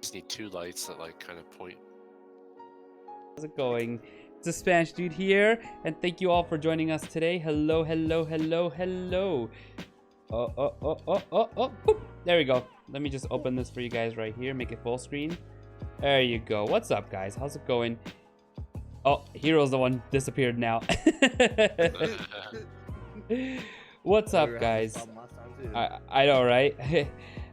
just need two lights that like kind of point. How's it going? It's a Spanishdude here, and thank you all for joining us today. Hello, hello, hello, hello. Boop. There we go. Let me just open this for you guys right here. Make it full screen. There you go. What's up, guys? How's it going? Oh, Hero's the one disappeared now. What's up, guys? I know, right?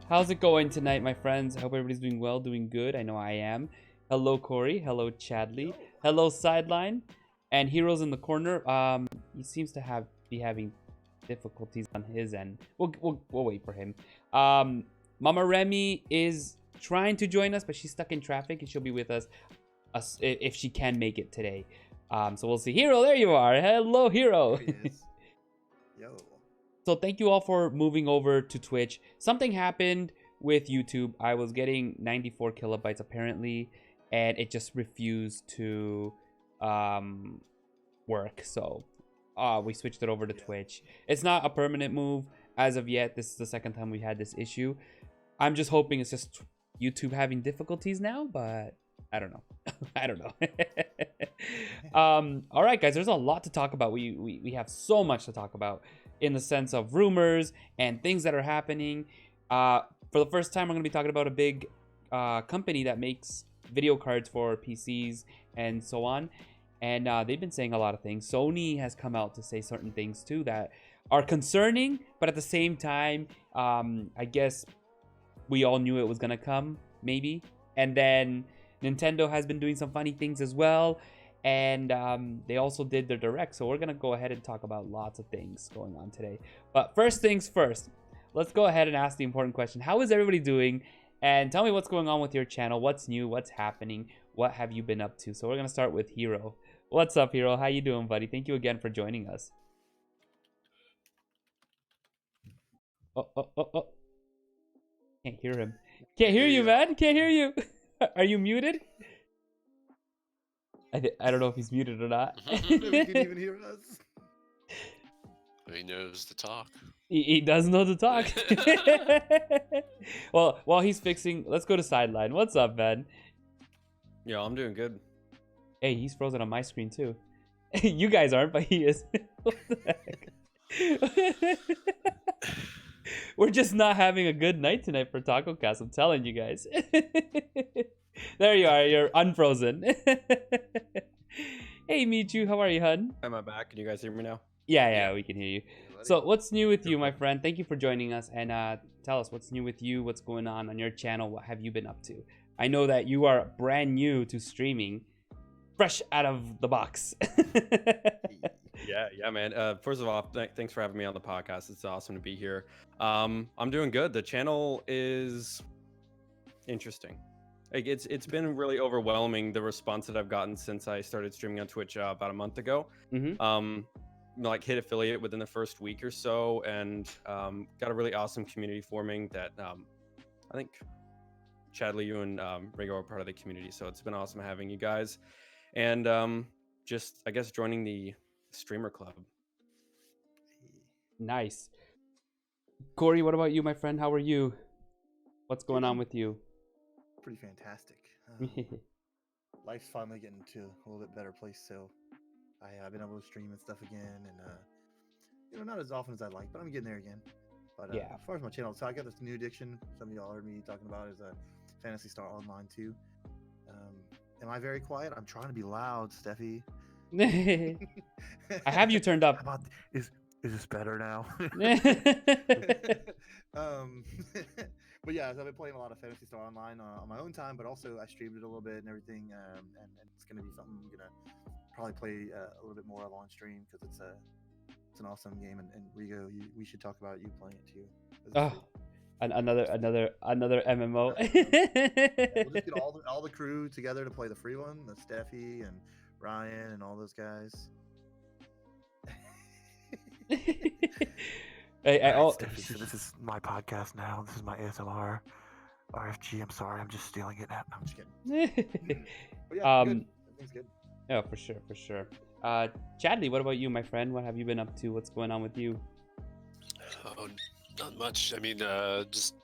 How's it going tonight, my friends? I hope everybody's doing well, doing good. I know I am. Hello, Corey. Hello, Chadley. Hello, Sideline. And Hero's in the corner. He seems to be having difficulties on his end. We'll wait for him. Mama Remy is trying to join us, but she's stuck in traffic, and she'll be with us if she can make it today. So we'll see. Heero, there you are. Hello, Heero. Yo. So thank you all for moving over to Twitch. Something happened with YouTube. I was getting 94 kilobytes apparently, and it just refused to work. So we switched it over to Twitch. It's not a permanent move as of yet. This is the second time we had this issue. I'm just hoping it's just YouTube having difficulties now, but I don't know. I don't know. All right, guys, there's a lot to talk about. We have so much to talk about in the sense of rumors and things that are happening. For the first time, we're going to be talking about a big company that makes video cards for PCs and so on. And they've been saying a lot of things. Sony has come out to say certain things too that are concerning, but at the same time, I guess we all knew it was going to come, maybe. And then Nintendo has been doing some funny things as well, and they also did their direct, so we're gonna go ahead and talk about lots of things going on today. But first things first, let's go ahead and ask the important question. How is everybody doing? And tell me what's going on with your channel. What's new? What's happening? What have you been up to? So we're gonna start with Heero. What's up, Heero? How you doing, buddy? Thank you again for joining us. Oh. Can't hear him. Can't hear you, man. Can't hear you. Are you muted? I don't know if he's muted or not. He can even hear us. He knows to talk. He does know to talk. Well, while he's fixing, let's go to Sideline. What's up, man? Yo, I'm doing good. Hey, he's frozen on my screen too. You guys aren't, but he is. What the heck? We're just not having a good night tonight for TacoCast. I'm telling you guys. There you are. You're unfrozen. Hey, Michu. How are you, hun? Am I back? Can you guys hear me now? Yeah, we can hear you. So what's new with you, my friend? Thank you for joining us. And tell us what's new with you. What's going on your channel? What have you been up to? I know that you are brand new to streaming. Fresh out of the box. Yeah, man. First of all, thanks for having me on the podcast. It's awesome to be here. I'm doing good. The channel is interesting. Like it's been really overwhelming, the response that I've gotten since I started streaming on Twitch about a month ago. Like hit affiliate within the first week or so, and got a really awesome community forming that I think Chadley, you and Ringo are part of the community, so it's been awesome having you guys. And just, I guess, joining the streamer club. Nice. Corey, what about you, my friend? How are you? What's going on with you? Pretty fantastic. Life's finally getting to a little bit better place, so I've been able to stream and stuff again, and not as often as I'd like, but I'm getting there again. But yeah, as far as my channel, so I got this new addiction. Some of y'all heard me talking about is Phantasy Star Online 2. Am I very quiet? I'm trying to be loud, Stephie. I have you turned up. How about, is this better now? But yeah, so I've been playing a lot of Phantasy Star Online on my own time, but also I streamed it a little bit and everything, and it's gonna be something I'm gonna probably play a little bit more of on stream because it's an awesome game, and Rigo, we should talk about you playing it too. Oh, another MMO. We'll just get all the crew together to play the free one. The Stephie and Ryan and all those guys. Stephie, so this is my podcast now. This is my ASMR. RFG, I'm sorry, I'm just stealing it. I'm just kidding. But yeah, good. Everything's good. Yeah, for sure. Chadley, what about you, my friend? What have you been up to? What's going on with you? Oh, not much. I mean, just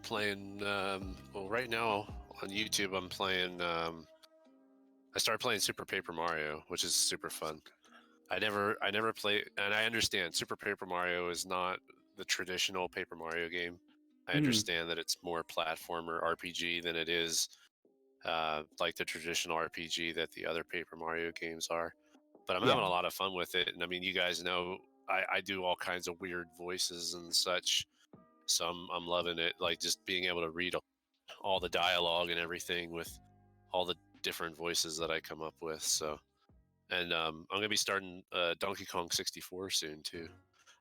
playing. Well, right now on YouTube, I'm playing. I started playing Super Paper Mario, which is super fun. I never play, and I understand Super Paper Mario is not the traditional Paper Mario game. I understand that it's more platformer RPG than it is like the traditional RPG that the other Paper Mario games are. But I'm having a lot of fun with it, and I mean, you guys know I do all kinds of weird voices and such, so I'm loving it. Like just being able to read all the dialogue and everything with all the different voices that I come up with. So, and I'm gonna be starting Donkey Kong 64 soon too.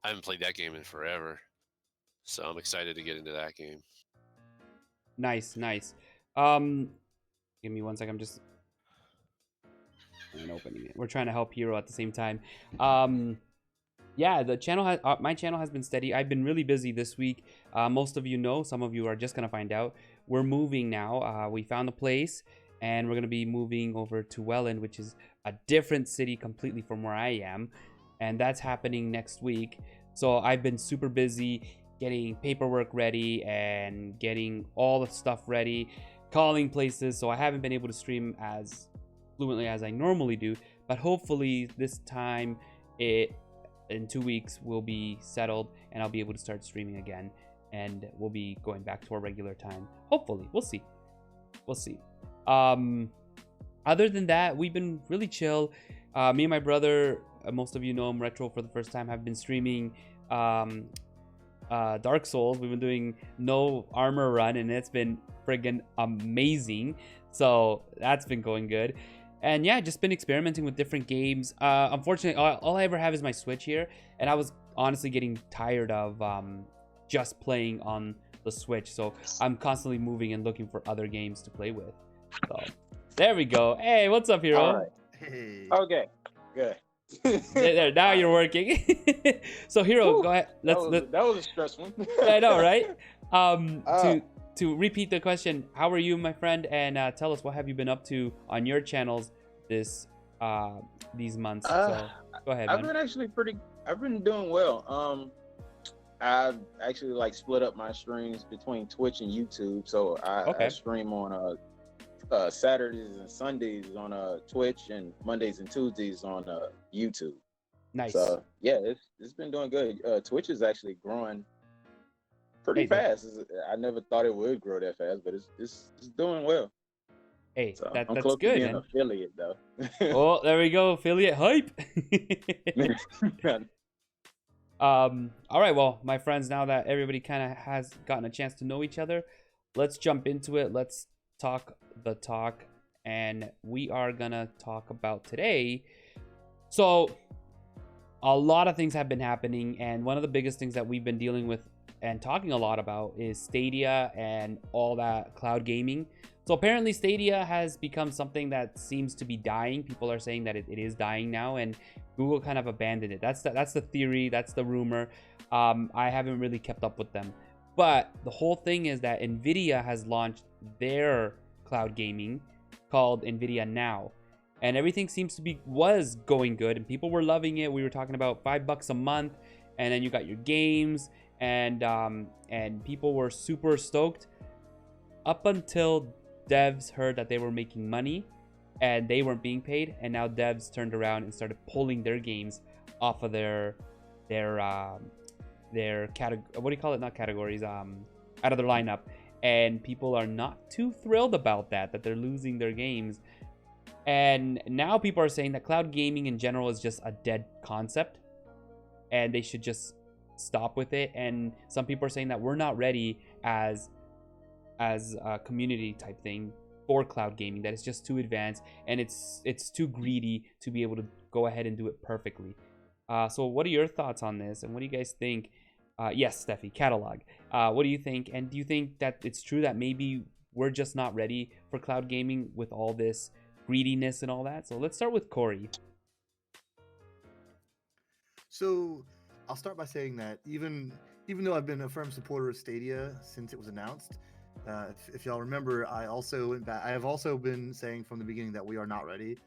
I haven't played that game in forever, so I'm excited to get into that game. Nice. Give me one second. I'm just opening it. We're trying to help Heero at the same time. Yeah, the channel has my channel has been steady. I've been really busy this week. Most of you know, some of you are just gonna find out. We're moving now. We found a place, and we're gonna be moving over to Welland, which is a different city completely from where I am, and that's happening next week. So I've been super busy getting paperwork ready and getting all the stuff ready, calling places. So I haven't been able to stream as fluently as I normally do, but hopefully this time in 2 weeks we'll be settled and I'll be able to start streaming again, and we'll be going back to our regular time. Hopefully, we'll see. Other than that, we've been really chill. Me and my brother, most of you know him, Retro, for the first time, have been streaming Dark Souls. We've been doing no armor run, and it's been friggin' amazing. So that's been going good. And yeah, just been experimenting with different games. Unfortunately, all I ever have is my Switch here, and I was honestly getting tired of just playing on the Switch. So I'm constantly moving and looking for other games to play with. So there we go. Hey, what's up, Heero? All right. Hey. Okay, good. There, now you're working. So Heero, Whew, go ahead. that was a stressful one. I know, right? To repeat the question, how are you, my friend? And tell us, what have you been up to on your channels these months? So go ahead, I've man. been doing well. I've actually split up my streams between Twitch and YouTube. So I stream on Saturdays and Sundays on Twitch, and Mondays and Tuesdays on YouTube. Nice. So yeah, it's been doing good. Twitch is actually growing pretty fast. I never thought it would grow that fast, but it's doing well. Hey, So that's close good, to being man. an affiliate though. Oh, there we go, affiliate hype. All right, well, my friends, now that everybody kind of has gotten a chance to know each other, let's jump into it. Let's talk the talk, and we are gonna talk about today. So a lot of things have been happening, and one of the biggest things that we've been dealing with and talking a lot about is Stadia and all that cloud gaming. So apparently Stadia has become something that seems to be dying. People are saying that it is dying now, and Google kind of abandoned it. That's the theory, that's the rumor. I haven't really kept up with them, but the whole thing is that Nvidia has launched their cloud gaming called Nvidia Now, and everything seems to was going good, and people were loving it. We were talking about $5 a month, and then you got your games, and people were super stoked up until devs heard that they were making money and they weren't being paid, and now devs turned around and started pulling their games off of their category, what do you call it, not categories, out of their lineup, and people are not too thrilled about that they're losing their games. And now people are saying that cloud gaming in general is just a dead concept and they should just stop with it. And some people are saying that we're not ready as a community type thing for cloud gaming, that it's just too advanced and it's too greedy to be able to go ahead and do it perfectly. So what are your thoughts on this, and what do you guys think? Yes, Stephie, catalog. What do you think? And do you think that it's true that maybe we're just not ready for cloud gaming with all this greediness and all that? So let's start with Corey. So I'll start by saying that even though I've been a firm supporter of Stadia since it was announced, if y'all remember, I also went back. I have also been saying from the beginning that we are not ready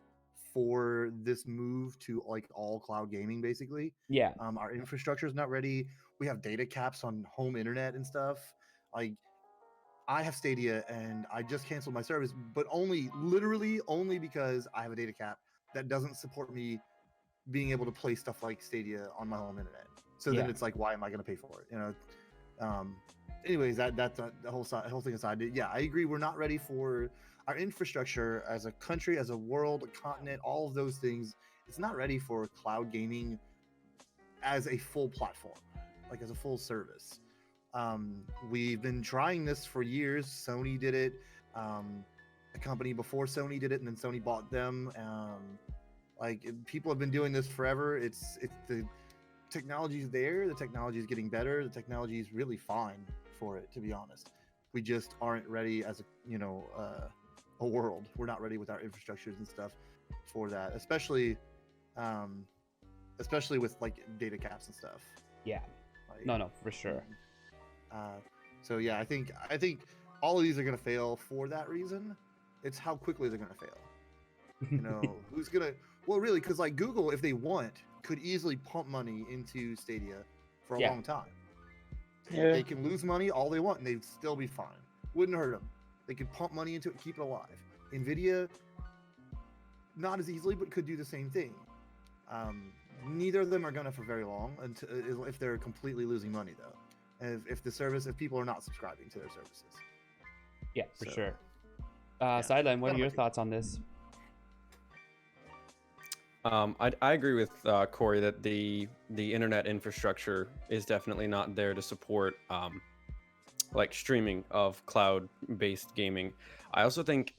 for this move to all cloud gaming. Basically, yeah. Our infrastructure is not ready. We have data caps on home internet and stuff. I have Stadia and I just canceled my service, but literally only because I have a data cap that doesn't support me being able to play stuff like Stadia on my home internet. So then it's like, why am I going to pay for it? You know. Anyways, that's the whole thing aside. Yeah, I agree. We're not ready for our infrastructure as a country, as a world, a continent, all of those things. It's not ready for cloud gaming as a full platform, like as a full service. We've been trying this for years. Sony did it. A company before Sony did it, and then Sony bought them. Like people have been doing this forever. It's the technology's there. The technology is getting better. The technology is really fine for it, to be honest. We just aren't ready as a world. We're not ready with our infrastructures and stuff for that, especially with like data caps and stuff. Yeah. Like, No, for sure. So yeah, I think all of these are gonna fail for that reason. It's how quickly they're gonna fail. You know, who's gonna? Well, really, because like Google, if they want, could easily pump money into Stadia for a long time. Yeah. They can lose money all they want, and they'd still be fine. Wouldn't hurt them. They could pump money into it, keep it alive. Nvidia, not as easily, but could do the same thing. Neither of them are gonna for very long until if they're completely losing money, though. If people are not subscribing to their services. Yeah, for sure. Sideline, what are your thoughts on this? I agree with Corey that the internet infrastructure is definitely not there to support like streaming of cloud-based gaming. I also think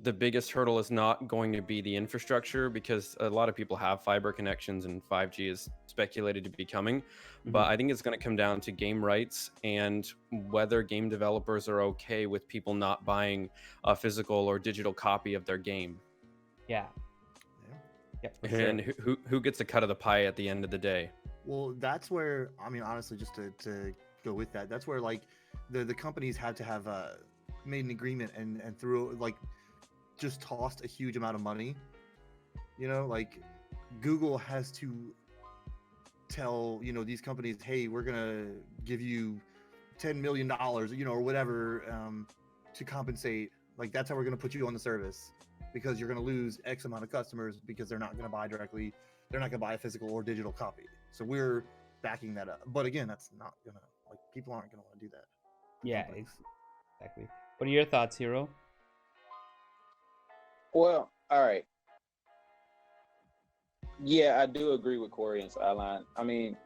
the biggest hurdle is not going to be the infrastructure, because a lot of people have fiber connections and 5G is speculated to be coming. But I think it's going to come down to game rights and whether game developers are okay with people not buying a physical or digital copy of their game. Yeah. And who gets a cut of the pie at the end of the day? Well, that's where, I mean, honestly, just to go with that, that's where like the companies had to have made an agreement and through like just tossed a huge amount of money. You know, like Google has to tell, you know, these companies, hey, we're gonna give you $10 million, you know, or whatever, to compensate. Like that's how we're gonna put you on the service, because you're going to lose X amount of customers because they're not going to buy directly. They're not going to buy a physical or digital copy. So we're backing that up. But again, that's not going to, like, people aren't going to want to do that. Yeah, exactly. What are your thoughts, Heero? Well, all right. Yeah, I do agree with Corey and Sideline. I mean,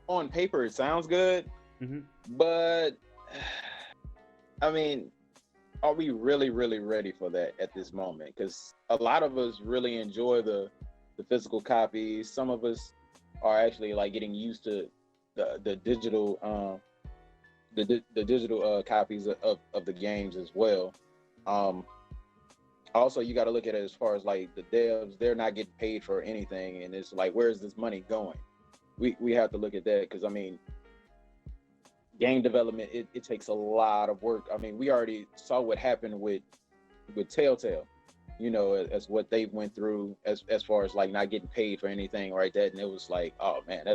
on paper, it sounds good, but I mean, are we really, really ready for that at this moment? Because a lot of us really enjoy the physical copies. Some of us are actually like getting used to the digital digital copies of the games as well. Also, you got to look at it as far as like the devs; they're not getting paid for anything, and it's like, where's this money going? We have to look at that, because I mean, game development, it takes a lot of work. I mean, we already saw what happened with Telltale, you know, as what they went through as far as like not getting paid for anything like that. And it was like, oh man,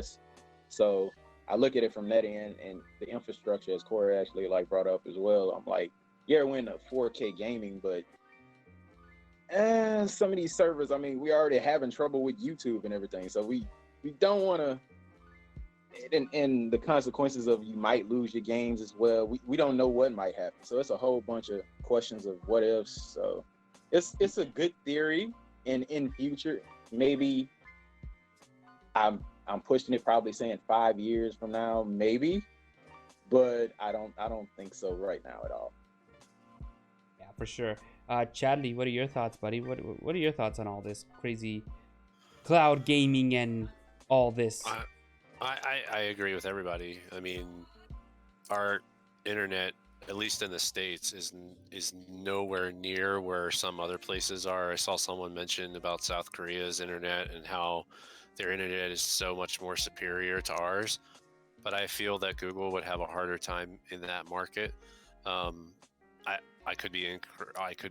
so I look at it from that end, and the infrastructure, as Corey actually like brought up as well. I'm like, yeah, we're in a 4K gaming, but some of these servers, I mean, we already having trouble with YouTube and everything. So we don't want to, and the consequences of you might lose your games as well. We don't know what might happen. So it's a whole bunch of questions of what ifs. So it's a good theory, and in future, maybe I'm pushing it, probably saying 5 years from now, maybe, but I don't think so right now at all. Yeah, for sure. Chadley, what are your thoughts, buddy? What are your thoughts on all this crazy cloud gaming and all this? I agree with everybody. I mean, our internet, at least in the States, is nowhere near where some other places are. I saw someone mention about South Korea's internet and how their internet is so much more superior to ours. But I feel that Google would have a harder time in that market. I could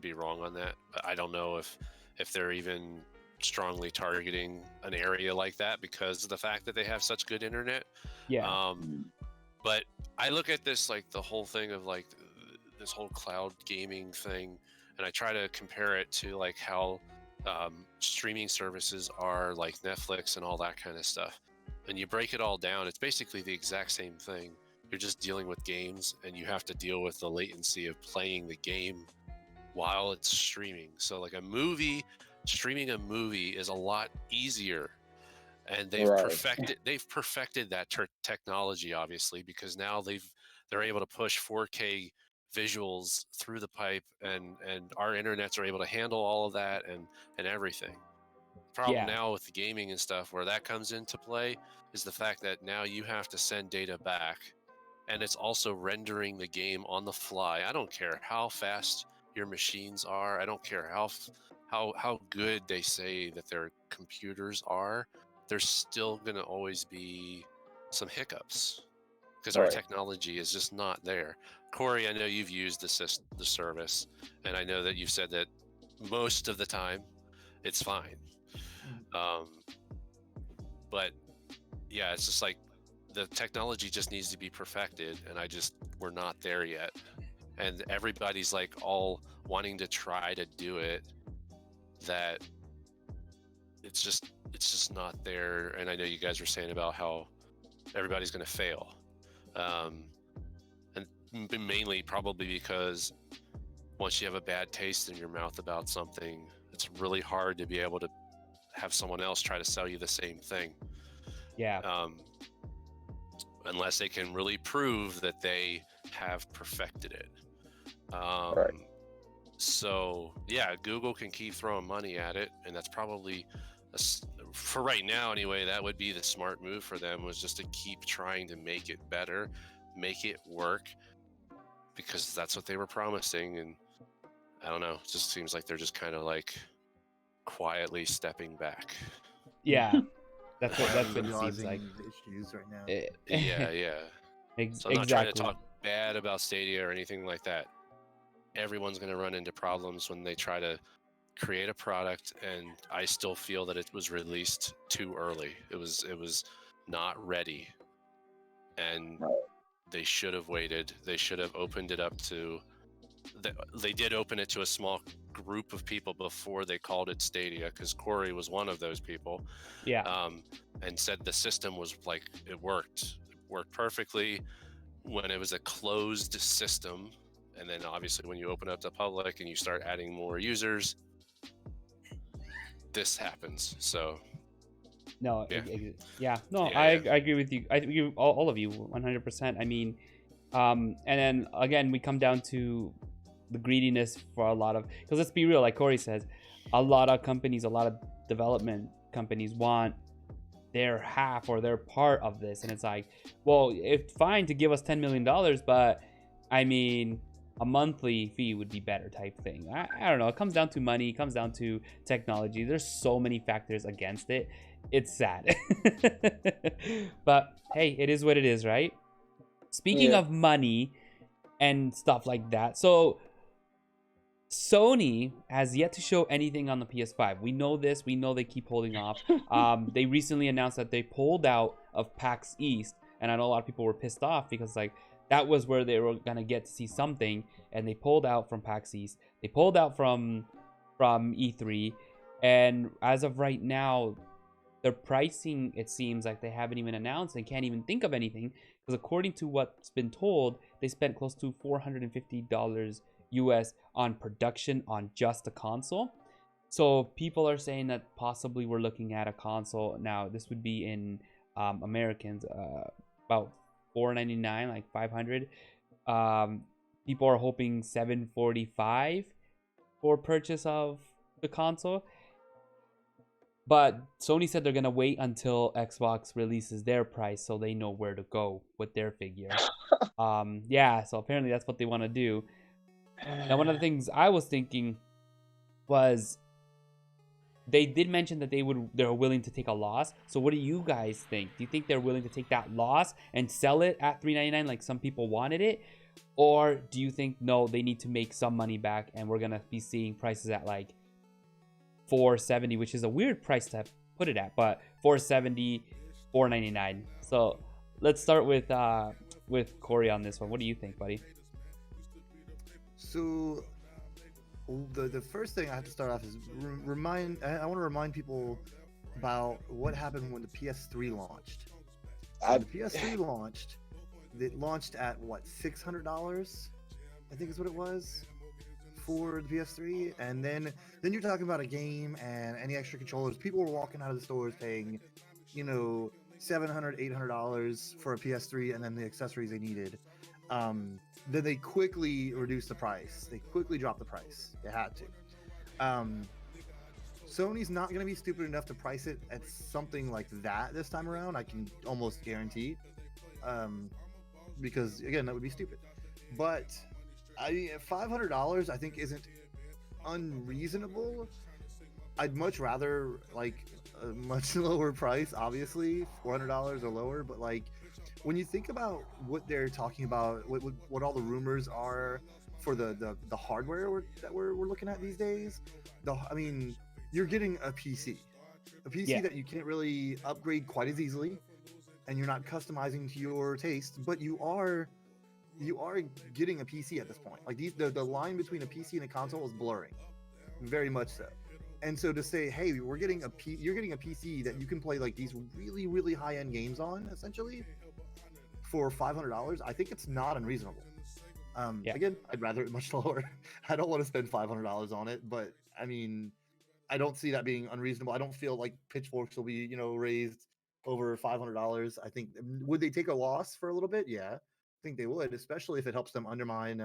be wrong on that. But I don't know if they're even strongly targeting an area like that because of the fact that they have such good internet. Yeah. But I look at this like the whole thing of like this whole cloud gaming thing, and I try to compare it to like how streaming services are, like Netflix and all that kind of stuff. And you break it all down, it's basically the exact same thing. You're just dealing with games, and you have to deal with the latency of playing the game while it's streaming. So like a movie, streaming a movie is a lot easier, and they've perfected that technology, obviously, because now they're able to push 4K visuals through the pipe, and our internets are able to handle all of that and everything. The problem now with the gaming and stuff where that comes into play is the fact that now you have to send data back, and it's also rendering the game on the fly. I don't care how fast your machines are. I don't care how good they say that their computers are. There's still going to always be some hiccups because our technology is just not there. Corey, I know you've used the service, and I know that you've said that most of the time it's fine. But yeah, it's just like the technology just needs to be perfected, and we're not there yet. And everybody's like all wanting to try to do it, that it's just not there. And I know you guys were saying about how everybody's going to fail, and mainly probably because once you have a bad taste in your mouth about something, it's really hard to be able to have someone else try to sell you the same thing. Unless they can really prove that they have perfected it. So yeah, Google can keep throwing money at it, and that's probably for right now anyway, that would be the smart move for them, was just to keep trying to make it better, make it work, because that's what they were promising. And I don't know, it just seems like they're just kind of like quietly stepping back. Yeah, that's what it seems like. Issues right now. So I'm not trying to talk bad about Stadia or anything like that. Everyone's going to run into problems when they try to create a product, and I still feel that it was released too early. It was not ready, and they should have waited. They should have opened it up to. They did open it to a small group of people before they called it Stadia, because Corey was one of those people. And said the system was like, it worked perfectly when it was a closed system, and then obviously when you open up to public and you start adding more users, this happens. So no, I agree with you. I agree with all of you 100%. I mean, and then again, we come down to the greediness for a lot of, because let's be real, like Corey says, a lot of companies, a lot of development companies want their half or their part of this, and it's like, well, it's fine to give us $10 million, but I mean, a monthly fee would be better type thing. I don't know. It comes down to money. It comes down to technology. There's so many factors against it. It's sad. But hey, it is what it is, right? Speaking of money and stuff like that, so Sony has yet to show anything on the PS5. We know this. We know they keep holding off. They recently announced that they pulled out of PAX East, and I know a lot of people were pissed off because like that was where they were gonna get to see something, and they pulled out from PAX East. They pulled out from E3, and as of right now, their pricing, it seems like they haven't even announced and can't even think of anything, because according to what's been told, they spent close to $450 US on production on just a console. So people are saying that possibly we're looking at a console. Now this would be in Americans, about $499, like 500. People are hoping $745 for purchase of the console. But Sony said they're gonna wait until Xbox releases their price so they know where to go with their figure. So apparently that's what they want to do. Now, one of the things I was thinking was they did mention that they're willing to take a loss. So what do you guys think? Do you think they're willing to take that loss and sell it at $399 like some people wanted it? Or do you think, no, they need to make some money back and we're going to be seeing prices at like $470, which is a weird price to put it at, but $470, $499. So let's start with with Corey on this one. What do you think, buddy? So the first thing I have to start off is I want to remind people about what happened when the PS3 launched. When the PS3 launched, it launched at what, $600? I think is what it was for the PS3, and then you're talking about a game and any extra controllers. People were walking out of the stores paying, $700, $800 for a PS3, and then the accessories they needed. Then they quickly reduced the price. They quickly dropped the price. They had to. Sony's not going to be stupid enough to price it at something like that this time around. I can almost guarantee, because again, that would be stupid. But $500 I think isn't unreasonable. I'd much rather like a much lower price, obviously $400 or lower. But like, when you think about what they're talking about, what all the rumors are for the hardware that we're looking at these days, you're getting a PC that you can't really upgrade quite as easily, and you're not customizing to your taste, but you are getting a PC at this point. Like the line between a PC and a console is blurring, very much so. And so to say, hey, you're getting a PC that you can play like these really, really high-end games on, essentially, for $500, I think it's not unreasonable. Again, I'd rather it much lower. I don't want to spend $500 on it, but I mean, I don't see that being unreasonable. I don't feel like pitchforks will be, raised over $500. I think, would they take a loss for a little bit? Yeah, I think they would, especially if it helps them undermine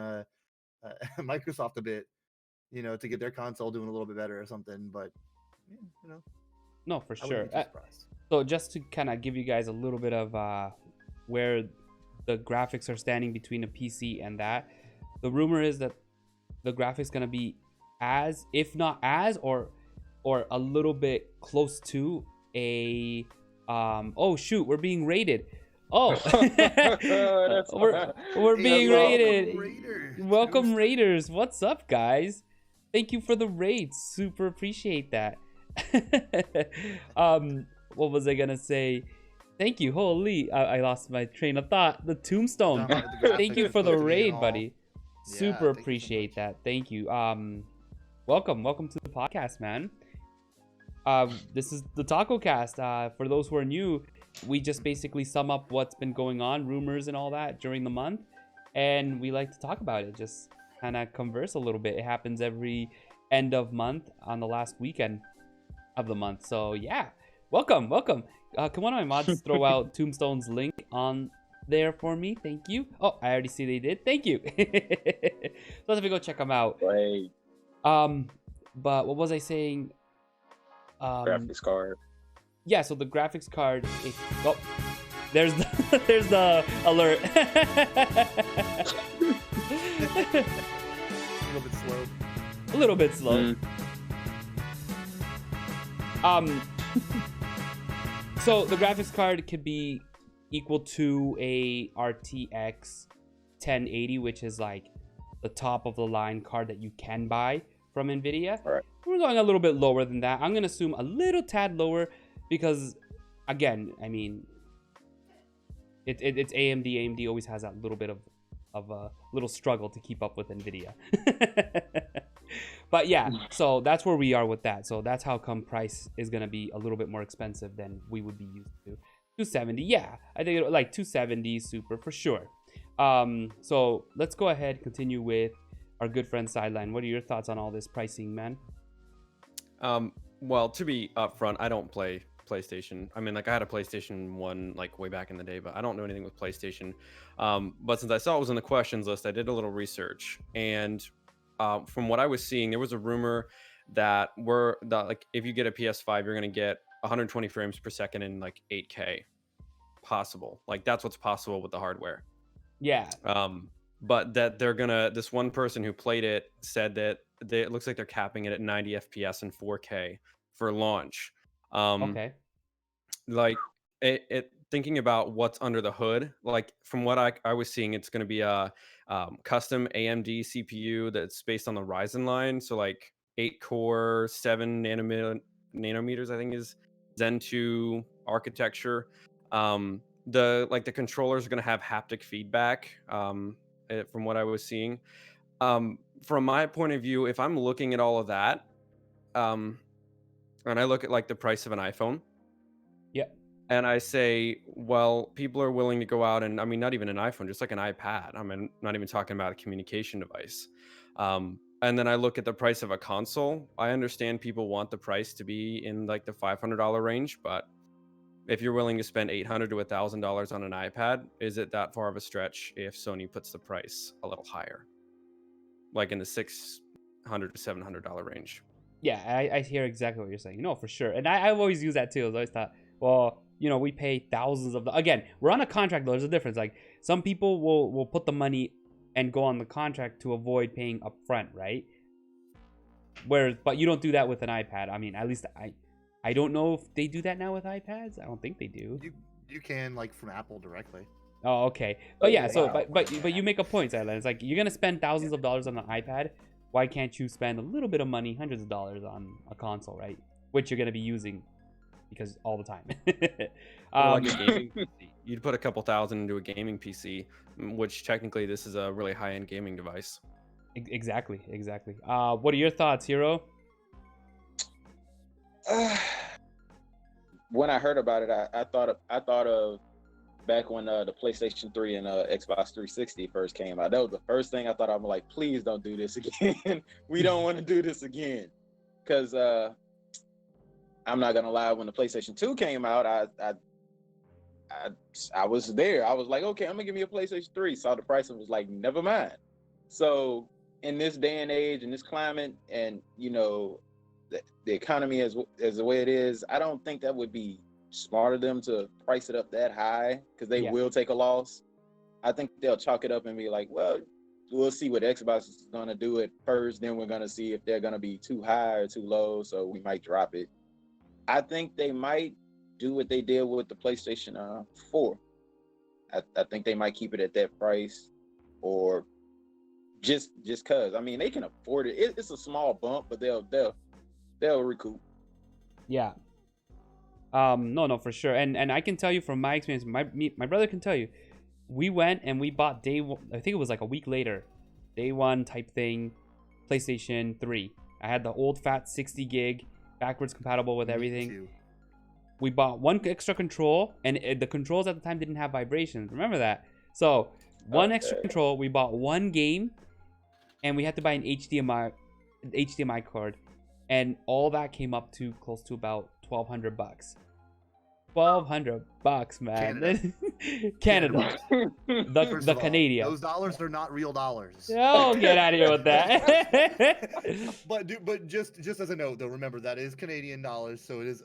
Microsoft a bit, to get their console doing a little bit better or something. But, No, for I sure. wouldn't be too surprised. So just to kind of give you guys a little bit of where the graphics are standing between a PC and that, the rumor is that the graphics going to be as, if not as, or a little bit close to a oh shoot, we're being raided. Oh, we're being raided. Welcome Raiders. What's up, guys? Thank you for the raid. Super appreciate that. What was I gonna say? Thank you. Holy, I lost my train of thought. The tombstone. Thank you for the raid, buddy. Super appreciate that. Thank you. Welcome to the podcast, man. This is the TacoCast. For those who are new, we just basically sum up what's been going on, rumors and all that during the month, and we like to talk about it, just kind of converse a little bit. It happens every end of month on the last weekend of the month. So yeah, welcome. Can one of my mods throw out Tombstone's link on there for me? Thank you. Oh, I already see they did. Thank you. So let me go check them out. Right. But what was I saying? Graphics card. Yeah, so the graphics card. There's the there's the alert. A little bit slow. So the graphics card could be equal to a RTX 1080, which is like the top of the line card that you can buy from Nvidia. Right. We're going a little bit lower than that. I'm gonna assume a little tad lower because, again, I mean, it's AMD. AMD always has that little bit of a little struggle to keep up with Nvidia. But yeah, so that's where we are with that. So that's how come price is gonna be a little bit more expensive than we would be used to. 270, yeah, I think like 270 super for sure. So let's go ahead and continue with our good friend Sideline. What are your thoughts on all this pricing, man? Well, to be upfront, I don't play PlayStation. I mean, like, I had a PlayStation 1 like way back in the day, but I don't know anything with PlayStation. But since I saw it was in the questions list, I did a little research, and from what I was seeing, there was a rumor that like if you get a PS5, you're gonna get 120 frames per second in like 8K possible. Like that's what's possible with the hardware. Yeah. But that this one person who played it said that it looks like they're capping it at 90 FPS and 4K for launch. Okay. Like thinking about what's under the hood, like from what I was seeing, it's going to be a custom AMD CPU that's based on the Ryzen line. So like 8-core, 7 nanometers, I think is Zen 2 architecture. the controllers are going to have haptic feedback, from what I was seeing. From my point of view, if I'm looking at all of that, and I look at like the price of an iPhone, Yeah. and I say, well, people are willing to go out and, I mean, not even an iPhone, just like an iPad. I mean, not even talking about a communication device. And then I look at the price of a console. I understand people want the price to be in like the $500 range, but if you're willing to spend $800 to $1,000 on an iPad, is it that far of a stretch if Sony puts the price a little higher, like in the $600 to $700 range? Yeah, I hear exactly what you're saying. No, for sure. And I've always used that too. I always thought, well, we pay thousands of again, we're on a contract though. There's a difference. Like some people will put the money and go on the contract to avoid paying upfront, right? But you don't do that with an iPad. I mean, at least I don't know if they do that now with iPads. I don't think they do. You can like from Apple directly. Oh, okay. But yeah, so but you make a point, Sideline. It's like you're gonna spend thousands of dollars on an iPad. Why can't you spend a little bit of money, hundreds of dollars, on a console, right? Which you're gonna be using because all the time. Like a gaming PC. You'd put a couple thousand into a gaming PC, which technically this is a really high-end gaming device. Exactly. What are your thoughts, Heero? When I heard about it, I thought of back when the PlayStation 3 and Xbox 360 first came out. That was the first thing I thought. I'm like, please don't do this again. We don't want to do this again. Because I'm not gonna lie, when the PlayStation 2 came out, I was there. I was like, okay, I'm gonna give me a PlayStation 3. Saw the price and was like, never mind. So in this day and age, in this climate, and the economy as the way it is, I don't think that would be smart of them to price it up that high, because they will take a loss. I think they'll chalk it up and be like, well, we'll see what Xbox is going to do at first, then we're going to see if they're going to be too high or too low, so we might drop it. I think they might do what they did with the PlayStation 4. I think they might keep it at that price, or just because, I mean, they can afford it. It's a small bump, but they'll recoup. Yeah. No, for sure. And I can tell you from my experience, my brother can tell you, we went and we bought day one, I think it was like a week later, day one type thing, PlayStation 3. I had the old fat 60 gig, backwards compatible with everything. We bought one extra control, and the controls at the time didn't have vibrations. Remember that? So one extra control, we bought one game, and we had to buy an HDMI cord, and all that came up to close to about $1,200. $1,200, man. Canada. The Canadian. Those dollars are not real dollars. Oh, get out of here with that. but just as a note, though, remember that is Canadian dollars, so it is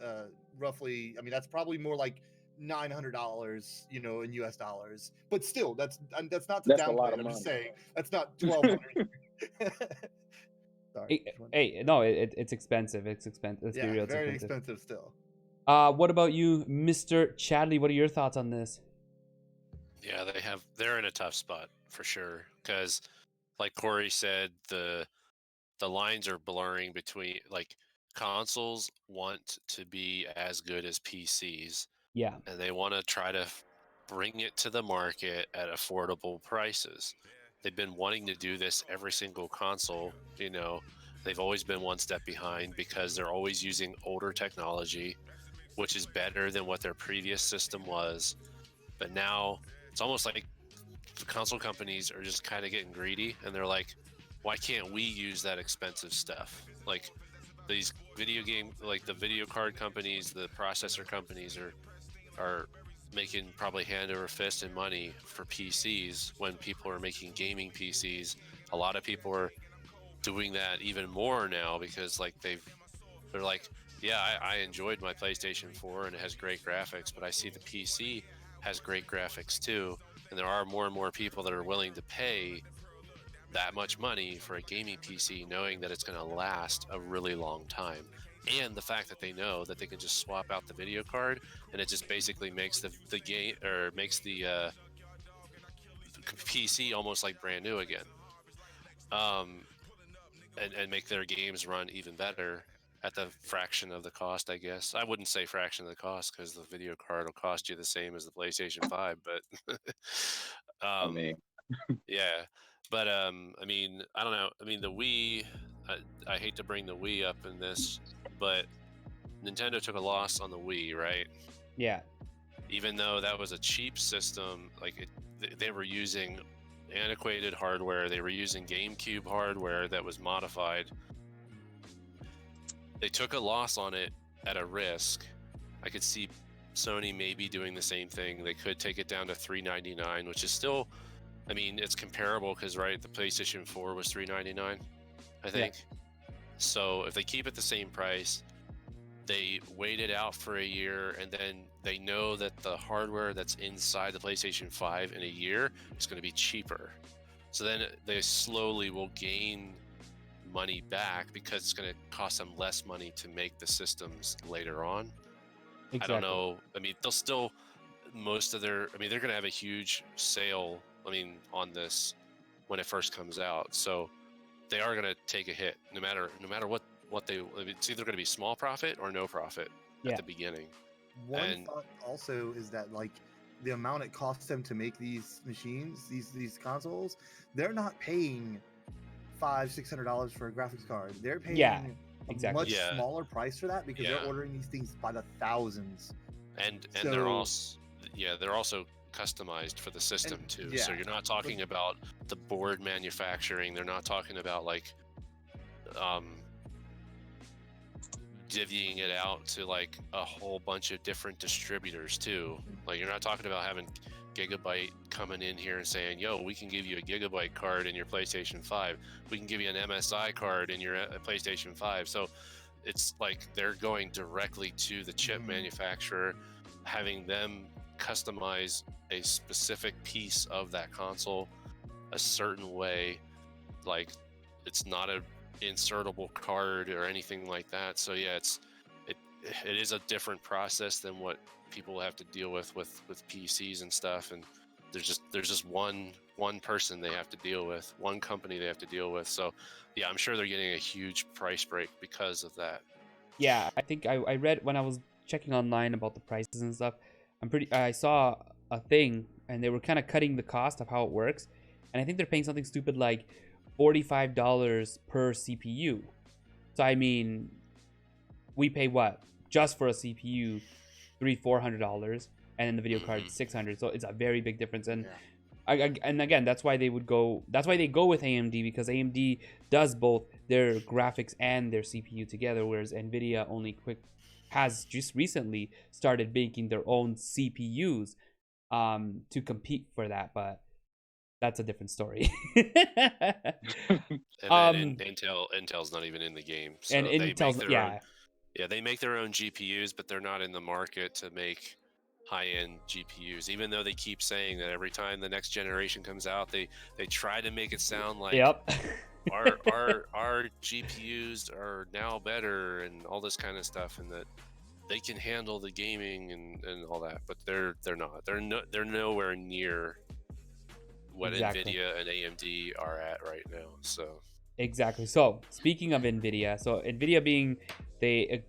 roughly. I mean, that's probably more like $900, in US dollars. But still, that's not to downplay it. I'm just saying that's not 1,200. Sorry. Hey, no, it's expensive. It's expensive. Let's be real. It's very expensive still. What about you, Mr. Chadley? What are your thoughts on this? Yeah, they're in a tough spot for sure, because like Corey said, the lines are blurring between, like, consoles want to be as good as PCs. Yeah. And they want to try to bring it to the market at affordable prices. They've been wanting to do this every single console. They've always been one step behind because they're always using older technology, which is better than what their previous system was. But now it's almost like the console companies are just kind of getting greedy, and they're like, why can't we use that expensive stuff? Like these the video card companies, the processor companies are making probably hand over fist in money for PCs when people are making gaming PCs. A lot of people are doing that even more now because they're like, yeah, I enjoyed my PlayStation 4 and it has great graphics, but I see the PC has great graphics too. And there are more and more people that are willing to pay that much money for a gaming PC, knowing that it's going to last a really long time. And the fact that they know that they can just swap out the video card and it just basically makes the game, or makes the PC almost like brand new again. And make their games run even better at the fraction of the cost, I guess. I wouldn't say fraction of the cost because the video card will cost you the same as the PlayStation 5, but I mean, yeah. But I mean, I don't know. I mean, the Wii, I hate to bring the Wii up in this, but Nintendo took a loss on the Wii, right? Yeah. Even though that was a cheap system, like they were using antiquated hardware, they were using GameCube hardware that was modified. They took a loss on it at a risk. I could see Sony maybe doing the same thing. They could take it down to $399, which is still, I mean, it's comparable because, right, the PlayStation 4 was $399, I think. Yeah. So if they keep it the same price, they wait it out for a year, and then they know that the hardware that's inside the PlayStation 5 in a year is going to be cheaper. So then they slowly will gain money back because it's going to cost them less money to make the systems later on. Exactly. I don't know. I mean, they'll still, most of their, I mean, they're going to have a huge sale, I mean, on this when it first comes out. So they are going to take a hit no matter what they, I mean, it's either going to be small profit or no profit at the beginning. One thought also is that, like, the amount it costs them to make these machines, these consoles, they're not paying $500-$600 for a graphics card. They're paying a much smaller price for that because they're ordering these things by the thousands. And so, they're also customized for the system too. So you're not talking about the board manufacturing. They're not talking about like divvying it out to like a whole bunch of different distributors too. Like you're not talking about having Gigabyte coming in here and saying, yo, we can give you a Gigabyte card in your PlayStation 5. We can give you an MSI card in your PlayStation 5. So it's like they're going directly to the chip manufacturer, having them customize a specific piece of that console a certain way. Like it's not a insertable card or anything like that. So yeah, it is a different process than what people have to deal with PCs and stuff, and there's just one person they have to deal with, one company they have to deal with. So yeah, I'm sure they're getting a huge price break because of that. Yeah, I think I read when I was checking online about the prices and stuff, I saw a thing and they were kind of cutting the cost of how it works, and I think they're paying something stupid like $45 per CPU. So I mean, we pay what just for a CPU $300-$400, and then the video card $600. So it's a very big difference. And and again, that's why they go with AMD, because AMD does both their graphics and their CPU together, whereas Nvidia has just recently started making their own CPUs to compete for that, but that's a different story. And then Intel's not even in the game. So and Intel's they make their own GPUs, but they're not in the market to make high-end GPUs. Even though they keep saying that every time the next generation comes out, they try to make it sound like our GPUs are now better and all this kind of stuff, and that they can handle the gaming and all that. But they're not. They're nowhere near what Nvidia and AMD are at right now. So exactly. So speaking of Nvidia, so Nvidia being the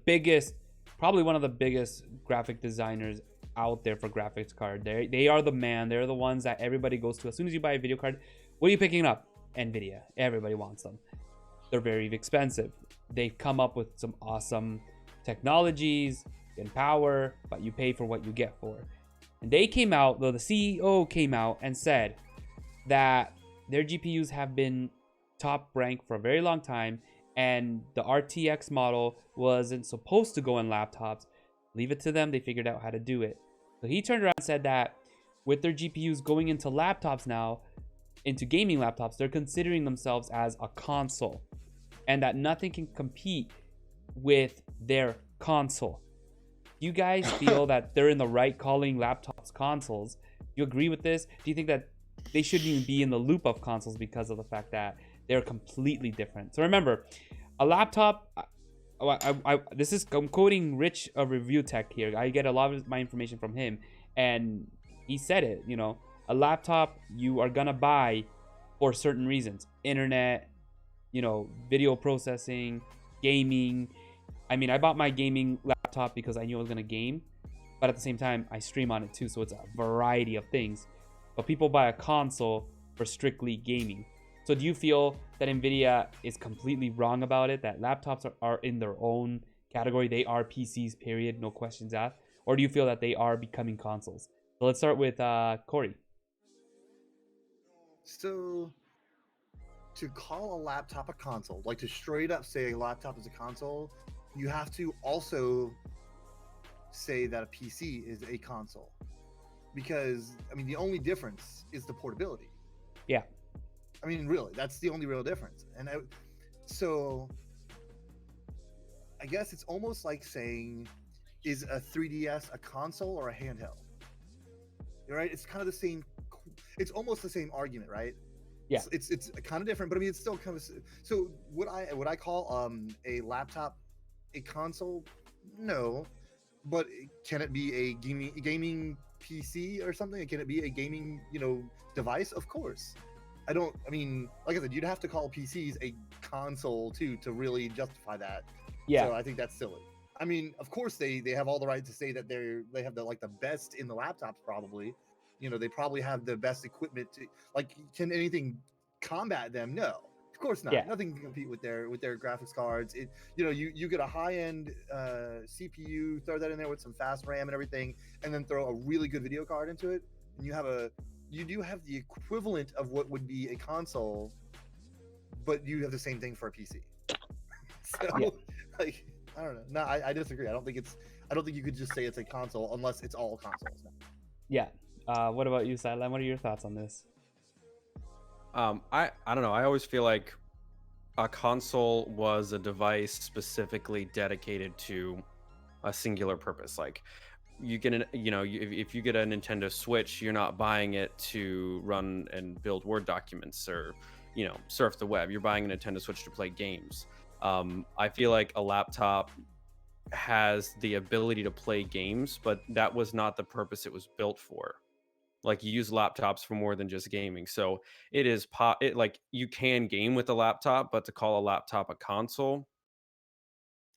biggest, probably one of the biggest graphic designers out there for graphics card. They are the man. They're the ones that everybody goes to. As soon as you buy a video card, what are you picking up? Nvidia. Everybody wants them. They're very expensive. They've come up with some awesome technologies and power, but you pay for what you get for. And they came out, though the CEO came out and said that their GPUs have been top ranked for a very long time, and the RTX model wasn't supposed to go in laptops. Leave it to them. They figured out how to do it. So he turned around and said that with their GPUs going into laptops now, into gaming laptops, they're considering themselves as a console, and that nothing can compete with their console. Do you guys feel that they're in the right calling laptops consoles? Do you agree with this? Do you think that they shouldn't even be in the loop of consoles because of the fact that they're completely different? So remember, a laptop, I'm quoting Rich of Review Tech here. I get a lot of my information from him, and he said it, a laptop you are gonna buy for certain reasons: internet, video processing, gaming. I mean, I bought my gaming laptop because I knew I was gonna game, but at the same time, I stream on it too, so it's a variety of things. But people buy a console for strictly gaming. So do you feel that Nvidia is completely wrong about it? That laptops are in their own category? They are PCs, period, no questions asked? Or do you feel that they are becoming consoles? So let's start with Corey. So, to call a laptop a console, like to straight up say a laptop is a console, you have to also say that a PC is a console. Because, I mean, the only difference is the portability. Yeah. I mean, really, that's the only real difference. And so, I guess it's almost like saying, is a 3DS a console or a handheld? Right? It's kind of the same. It's almost the same argument, right? Yeah. It's kind of different, but I mean, it's still kind of. So would I call a laptop a console? No, but can it be a gaming PC or something? Can it be a gaming device? Of course. I mean, like I said, you'd have to call PCs a console too to really justify that. Yeah. So I think that's silly. I mean, of course they have all the right to say that they have the best in the laptops probably. They probably have the best equipment to can anything combat them? No. Of course not. Yeah. Nothing can compete with their graphics cards. You get a high-end CPU, throw that in there with some fast RAM and everything, and then throw a really good video card into it, and you do have the equivalent of what would be a console, but you have the same thing for a PC. So I don't know. No, I disagree. I don't think you could just say it's a console unless it's all consoles now. Yeah. What about you, Sideline? What are your thoughts on this? I don't know. I always feel like a console was a device specifically dedicated to a singular purpose. Like you get if you get a Nintendo Switch, you're not buying it to run and build Word documents or surf the web. You're buying a Nintendo Switch to play games. I feel like a laptop has the ability to play games, but that was not the purpose it was built for. Like you use laptops for more than just gaming. So it is like you can game with a laptop, but to call a laptop a console,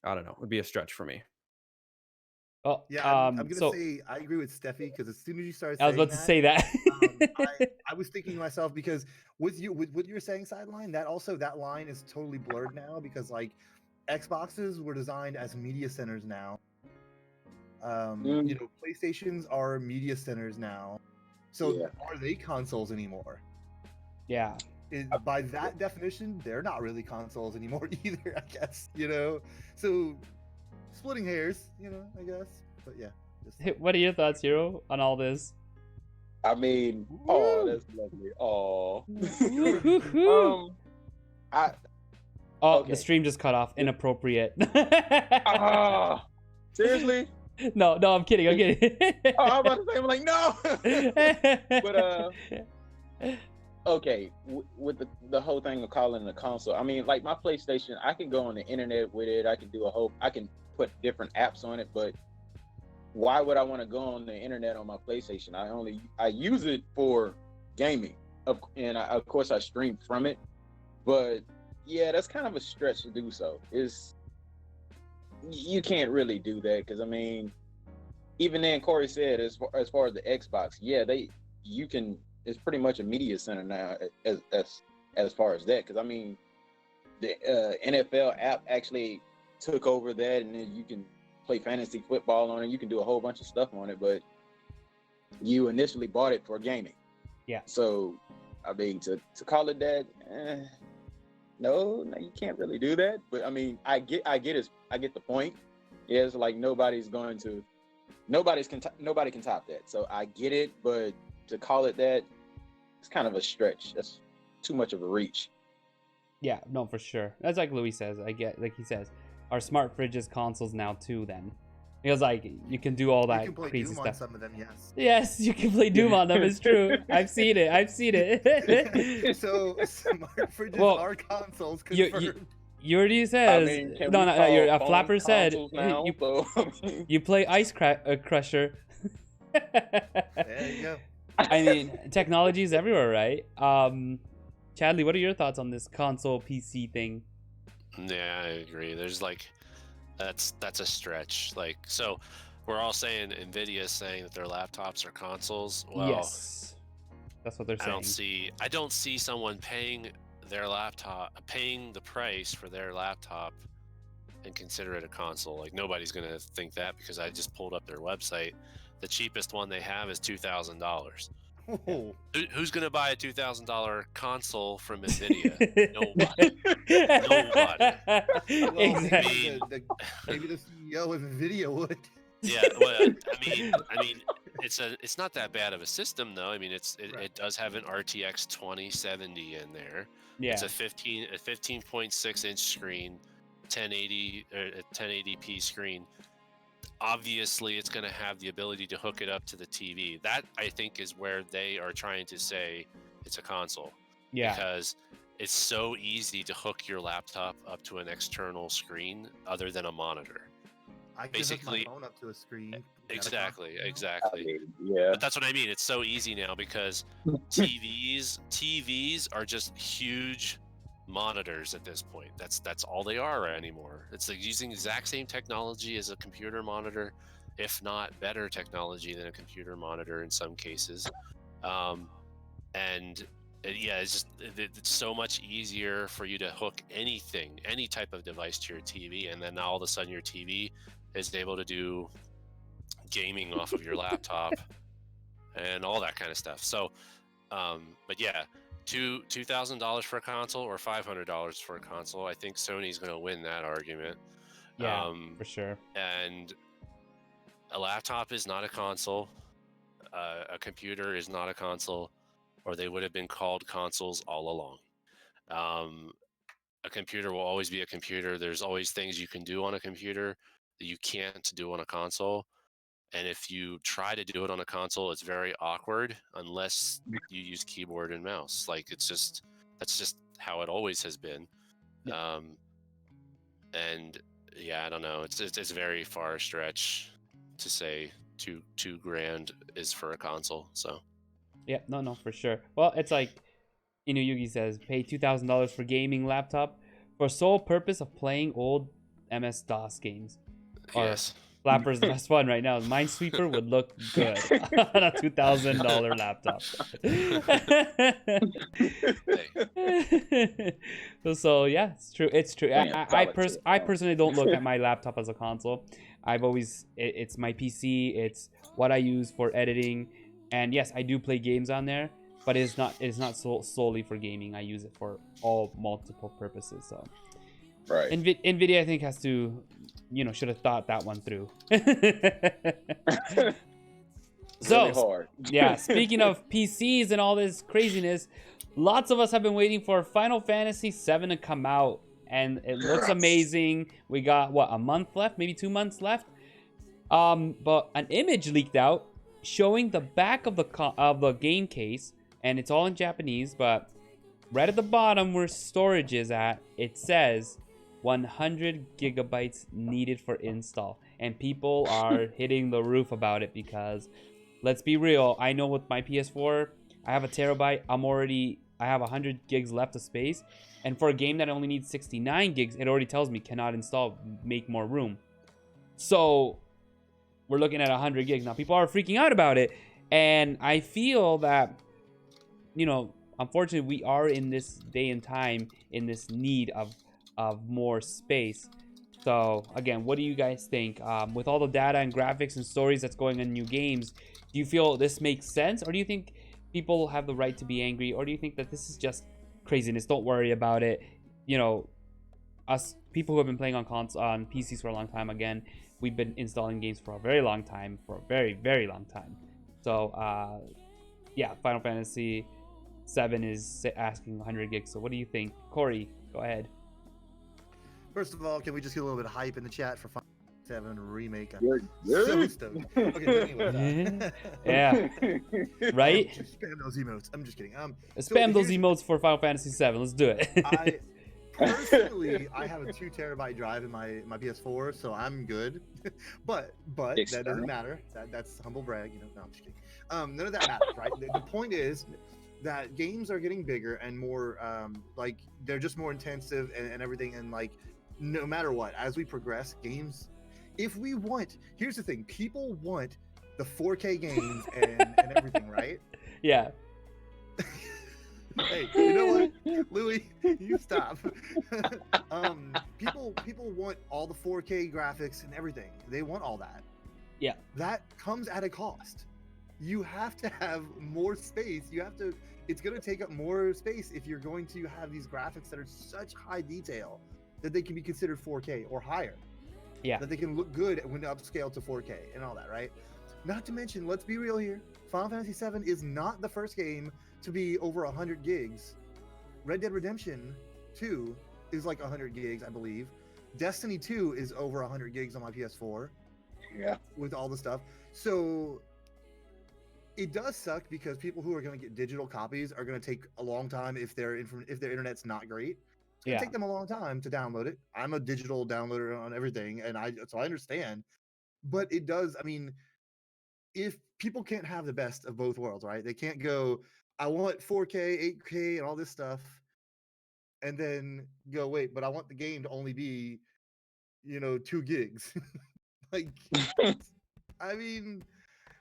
I don't know, would be a stretch for me. Oh, yeah, I'm gonna say I agree with Stephie because as soon as you started, I was about to say that. I was thinking to myself because with what you're saying, Sideline, that line is totally blurred now because Xboxes were designed as media centers now. PlayStations are media centers now. So are they consoles anymore? Yeah. By that definition, they're not really consoles anymore either, I guess. So splitting hairs, I guess. But yeah. What are your thoughts, Heero, on all this? I mean, that's lovely. Okay. The stream just cut off. Inappropriate. Seriously? No, I'm kidding. I'm about to say, I'm like, no. But okay, with the whole thing of calling it a console, I mean, like my PlayStation, I can go on the internet with it. I can put different apps on it, but why would I want to go on the internet on my PlayStation? I use it for gaming, and of course I stream from it. But yeah, that's kind of a stretch to do so. You can't really do that because I mean, even then, Corey said as far as the Xbox, yeah, it's pretty much a media center now as far as that. Because I mean, the NFL app actually took over that, and then you can play fantasy football on it. You can do a whole bunch of stuff on it, but you initially bought it for gaming. Yeah. So I mean, to call it that. No, you can't really do that. But I mean, I get the point. Yeah, it's like nobody can top that. So I get it, but to call it that, it's kind of a stretch. That's too much of a reach. Yeah, no, for sure. That's like Louis says. I get, like he says, our smart fridges consoles now too. Then because you can do all that you can play crazy Doom stuff. On some of them, yes. Yes, you can play Doom on them. It's true. I've seen it. So smart fridges are consoles. Confirmed. You already says a flapper said now, you play Ice Crusher. There you go. I mean, technology is everywhere, right? Chadley, what are your thoughts on this console PC thing? Yeah, I agree. There's like, that's a stretch. Like, so we're all saying Nvidia's saying that their laptops are consoles. Well, Yes, that's what they're saying. I don't see someone paying the price for their laptop and consider it a console. Like, nobody's gonna think that, because I just pulled up their website. The cheapest one they have is $2,000. Oh. Who's gonna buy a $2,000 console from Nvidia? Nobody. Nobody. Well, Exactly. maybe the CEO of Nvidia would. Yeah, well, I mean, it's not that bad of a system though. I mean, it does have an RTX 2070 in there. Yeah. It's a 15.6 inch screen, 1080 or a 1080p screen. Obviously, it's going to have the ability to hook it up to the TV. That, I think, is where they are trying to say it's a console. Yeah. Because it's so easy to hook your laptop up to an external screen other than a monitor. I can Basically, hook my phone up to a screen. Exactly. Yeah. But that's what I mean. It's so easy now because TVs are just huge monitors at this point. That's all they are anymore. It's like using the exact same technology as a computer monitor, if not better technology than a computer monitor in some cases. And yeah, it's so much easier for you to hook any type of device to your TV, and then all of a sudden your TV is able to do gaming off of your laptop and all that kind of stuff. So, but yeah, $2,000 for a console or $500 for a console. I think Sony's going to win that argument. Yeah, for sure. And a laptop is not a console. A computer is not a console, or they would have been called consoles all along. A computer will always be a computer. There's always things you can do on a computer that you can't do on a console. And if you try to do it on a console, it's very awkward unless you use keyboard and mouse. Like, that's just how it always has been. And yeah, I don't know. It's a very far stretch to say $2,000 is for a console. So Yeah, no, for sure. Well, it's like Yugi says, pay $2,000 for gaming laptop for sole purpose of playing old MS-DOS games. yes. Flapper's the best one right now. Minesweeper would look good on a $2,000 laptop. So yeah, it's true. It's true. I personally don't look at my laptop as a console. It's my PC. It's what I use for editing, and yes, I do play games on there, but it's not solely for gaming. I use it for all multiple purposes. So right. Nvidia, I think, has to, should have thought that one through. So, really hard. Yeah, speaking of PCs and all this craziness, lots of us have been waiting for Final Fantasy VII to come out, and it looks amazing. We got, a month left, maybe 2 months left. But an image leaked out showing the back of the game case, and it's all in Japanese, but right at the bottom where storage is at, it says 100 gigabytes needed for install, and people are hitting the roof about it because, let's be real, I know with my PS4 I have a terabyte. I have 100 gigs left of space, and for a game that only needs 69 gigs, it already tells me cannot install, make more room. So we're looking at 100 gigs now. People are freaking out about it, and I feel that, unfortunately, we are in this day and time in this need of more space. So again, what do you guys think? With all the data and graphics and stories that's going on in new games, do you feel this makes sense, or do you think people have the right to be angry, or do you think that this is just craziness? Don't worry about it. Us people who have been playing on PCs for a long time, again, we've been installing games for a very long time, for a very, very long time. So yeah, Final Fantasy VII is asking 100 gigs. So what do you think? Corey, go ahead. First of all, can we just get a little bit of hype in the chat for Final Fantasy VII Remake? Yeah. So stoked. Okay, but anyway, Yeah. Right? Spam those emotes. I'm just kidding. Spam those emotes for Final Fantasy VII. Let's do it. Personally, I have a 2 terabyte drive in my PS4, so I'm good. but that doesn't matter. That's humble brag, No, I'm just kidding. None of that matters, right? The point is, that games are getting bigger and more like they're just more intensive and everything, and like no matter what, as we progress, games, if we want, here's the thing, people want the 4K games and everything, right? Yeah. Hey, you know what, Louis, you stop. People want all the 4K graphics and everything. They want all that. Yeah. That comes at a cost. You have to have more space. It's going to take up more space if you're going to have these graphics that are such high detail that they can be considered 4K or higher. Yeah. That they can look good when upscaled to 4K and all that, right? Not to mention, let's be real here, Final Fantasy VII is not the first game to be over 100 gigs. Red Dead Redemption 2 is like 100 gigs, I believe. Destiny 2 is over 100 gigs on my PS4. Yeah. With all the stuff. So it does suck because people who are going to get digital copies are going to take a long time if their internet's not great. It's going to take them a long time to download it. I'm a digital downloader on everything, and so I understand. But it does, I mean, if people can't have the best of both worlds, right? They can't go, I want 4K, 8K, and all this stuff, and then go, wait, but I want the game to only be, 2 gigs. Like, I mean,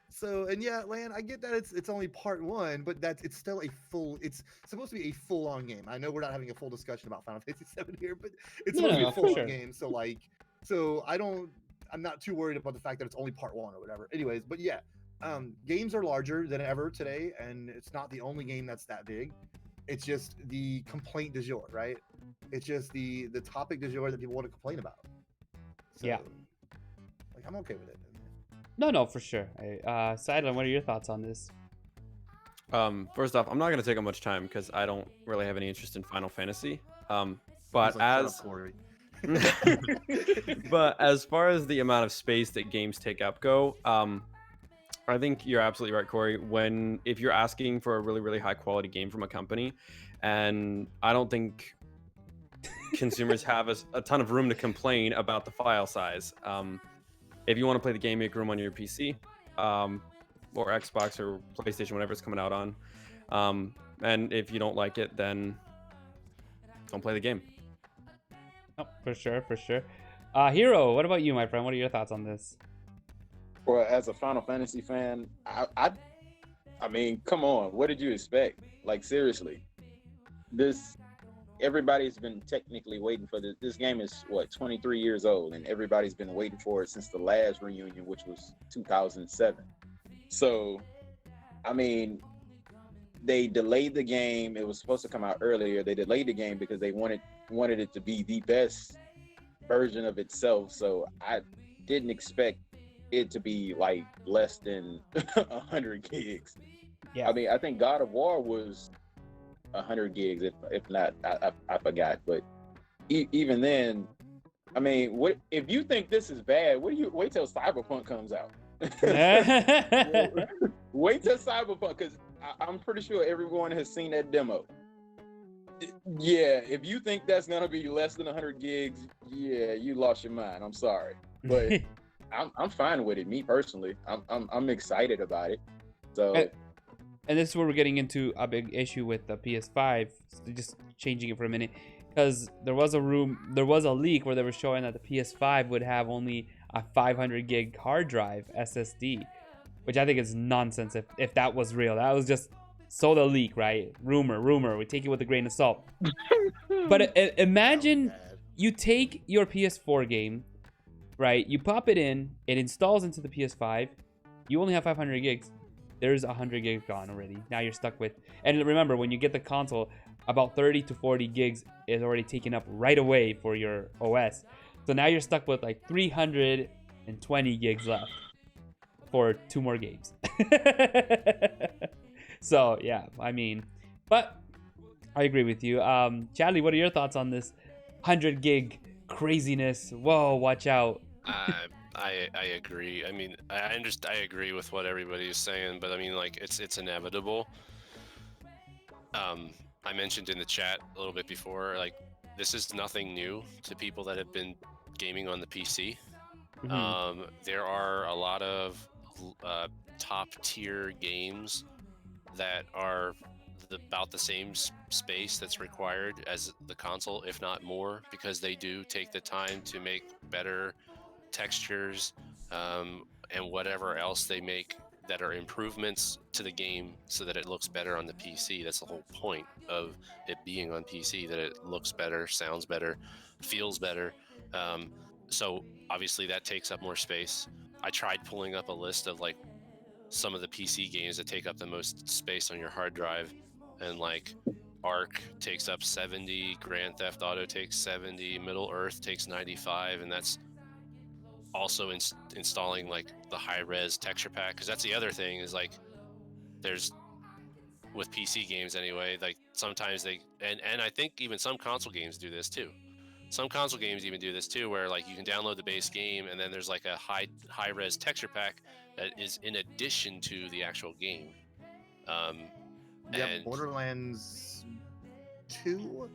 so, and yeah, Lan, I get that it's only part 1, but it's still it's supposed to be a full-on game. I know we're not having a full discussion about Final Fantasy VII here, but it's supposed to be a full-on game. So I'm not too worried about the fact that it's only part 1 or whatever. Anyways, but yeah, games are larger than ever today, and it's not the only game that's that big. It's just the complaint du jour, right? It's just the topic du jour that people want to complain about. So, yeah. Like, I'm okay with it. No, for sure. Sideline, what are your thoughts on this? First off, I'm not going to take up much time because I don't really have any interest in Final Fantasy. But like, as but as far as the amount of space that games take up go, I think you're absolutely right, Corey. If you're asking for a really, really high quality game from a company, and I don't think consumers have a ton of room to complain about the file size. If you want to play the game, make room on your PC, or Xbox or PlayStation, whatever it's coming out on. And if you don't like it, then don't play the game. Oh, for sure. Heero, what about you, my friend? What are your thoughts on this? Well, as a Final Fantasy fan, I mean, come on, what did you expect? Like, seriously, everybody's been technically waiting for this. This game is 23 years old, and everybody's been waiting for it since the last reunion, which was 2007. So, I mean, they delayed the game. It was supposed to come out earlier. They delayed the game because they wanted it to be the best version of itself. So I didn't expect it to be like less than 100 gigs. Yeah. I mean, I think God of War was 100 gigs, if not, I forgot. But even then, I mean, what if you think this is bad? Wait till Cyberpunk comes out. Wait till Cyberpunk, because I'm pretty sure everyone has seen that demo. Yeah, if you think that's gonna be less than 100 gigs, yeah, you lost your mind. I'm sorry, but I'm fine with it. Me personally, I'm excited about it. So, and this is where we're getting into a big issue with the PS5. Just changing it for a minute, because there was a leak where they were showing that the PS5 would have only a 500 gig hard drive SSD, which I think is nonsense. If that was real, that was just the leak, right? Rumor. We take it with a grain of salt. But imagine you take your PS4 game, right? You pop it in, it installs into the PS5. You only have 500 gigs. There's 100 gigs gone already. Now you're stuck with, and remember, when you get the console, about 30 to 40 gigs is already taken up right away for your OS. So now you're stuck with like 320 gigs left for 2 more games. So yeah, I mean, but I agree with you. Charlie, what are your thoughts on this 100 gig craziness? Whoa, watch out. I agree. I mean, I agree with what everybody is saying, but I mean, like, it's inevitable. I mentioned in the chat a little bit before, like, this is nothing new to people that have been gaming on the PC. Mm-hmm. There are a lot of top tier games that are about the same space that's required as the console, if not more, because they do take the time to make better textures and whatever else they make that are improvements to the game so that it looks better on the PC. That's the whole point of it being on PC, that it looks better, sounds better, feels better. So obviously that takes up more space. I tried pulling up a list of like some of the PC games that take up the most space on your hard drive, and like Ark takes up 70, Grand Theft Auto takes 70, Middle Earth takes 95, and that's also installing like the high res texture pack, because that's the other thing is like there's with PC games anyway, like sometimes they and I think even some console games do this too. Some console games even do this too, where like you can download the base game and then there's like a high res texture pack that is in addition to the actual game. And Borderlands 2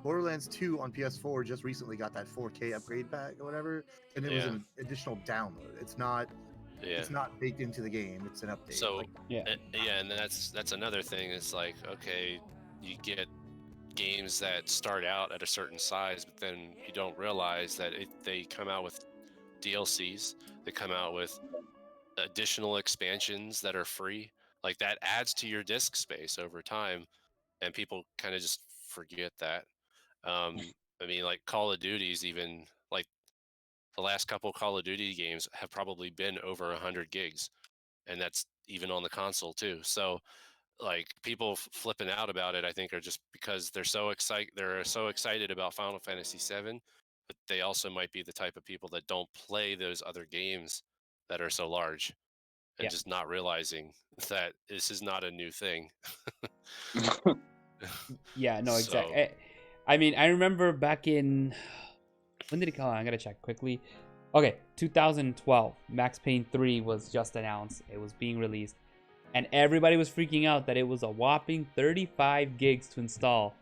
on PS4 just recently got that 4K upgrade pack or whatever, and it was an additional download. It's not baked into the game. It's an update. So and that's another thing. Is like, okay, you get games that start out at a certain size, but then you don't realize that they come out with DLCs. They come out with additional expansions that are free. Like that adds to your disk space over time, and people kind of just forget that. I mean, like Call of Duty's even like the last couple Call of Duty games have probably been over 100 gigs, and that's even on the console too. So like people flipping out about it, I think, are just because they're so excited about Final Fantasy VII, but they also might be the type of people that don't play those other games that are so large, and just not realizing that this is not a new thing. Yeah, no, exactly. I mean, I remember back in, when did it come out? I'm gonna check quickly. Okay, 2012, Max Payne 3 was just announced. It was being released, and everybody was freaking out that it was a whopping 35 gigs to install.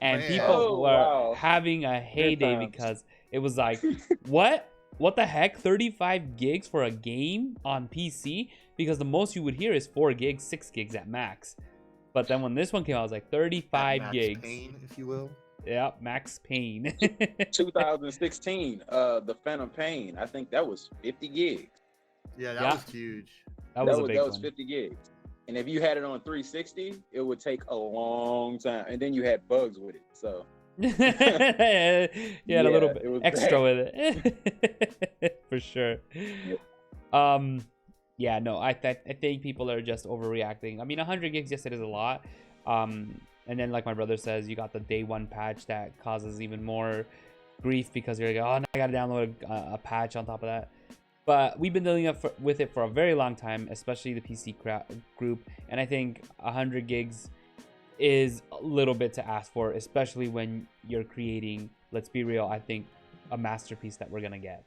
And people were having a heyday because it was like, what the heck, 35 gigs for a game on PC? Because the most you would hear is 4 gigs, 6 gigs at max. But then when this one came out, it was like 35 Max gigs. Payne, if you will. Yeah, Max Payne. 2016, the Phantom Pain. I think that was 50 gigs. Yeah, that was huge. That was a big one. That was 50 gigs. And if you had it on 360, it would take a long time. And then you had bugs with it. So you had a little bit extra bad. with it. For sure. Yep. Yeah, no, I think people are just overreacting. I mean, 100 gigs, yes, it is a lot. And then, like my brother says, you got the day one patch that causes even more grief because you're like, oh, now I gotta download a patch on top of that. But we've been dealing with it for a very long time, especially the PC group. And I think 100 gigs is a little bit to ask for, especially when you're creating, let's be real, I think a masterpiece that we're gonna get.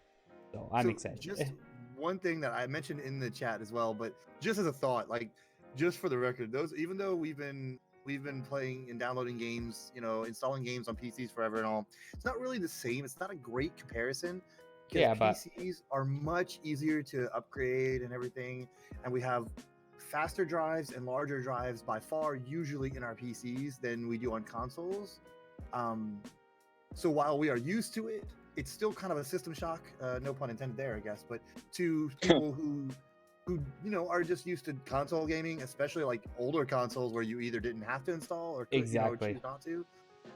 So I'm excited. Just one thing that I mentioned in the chat as well, but just as a thought, like just for the record, those, even though we've been playing and downloading games, installing games on PCs forever and all, it's not really the same. It's not a great comparison. Yeah, but PCs are much easier to upgrade and everything, and we have faster drives and larger drives by far usually in our PCs than we do on consoles. So while we are used to it, it's still kind of a system shock, no pun intended there, I guess, but to people who are just used to console gaming, especially like older consoles where you either didn't have to install or choose not to.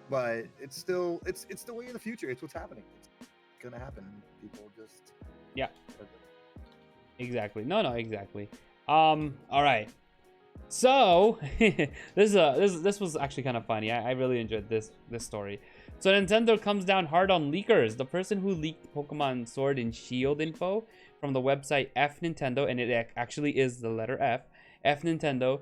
But it's still it's the way of the future. It's what's happening. It's gonna happen. People just exactly. No, exactly. All right. So this was actually kind of funny. I really enjoyed this story. So Nintendo comes down hard on leakers. The person who leaked Pokemon Sword and Shield info from the website F Nintendo, and it actually is the letter F Nintendo,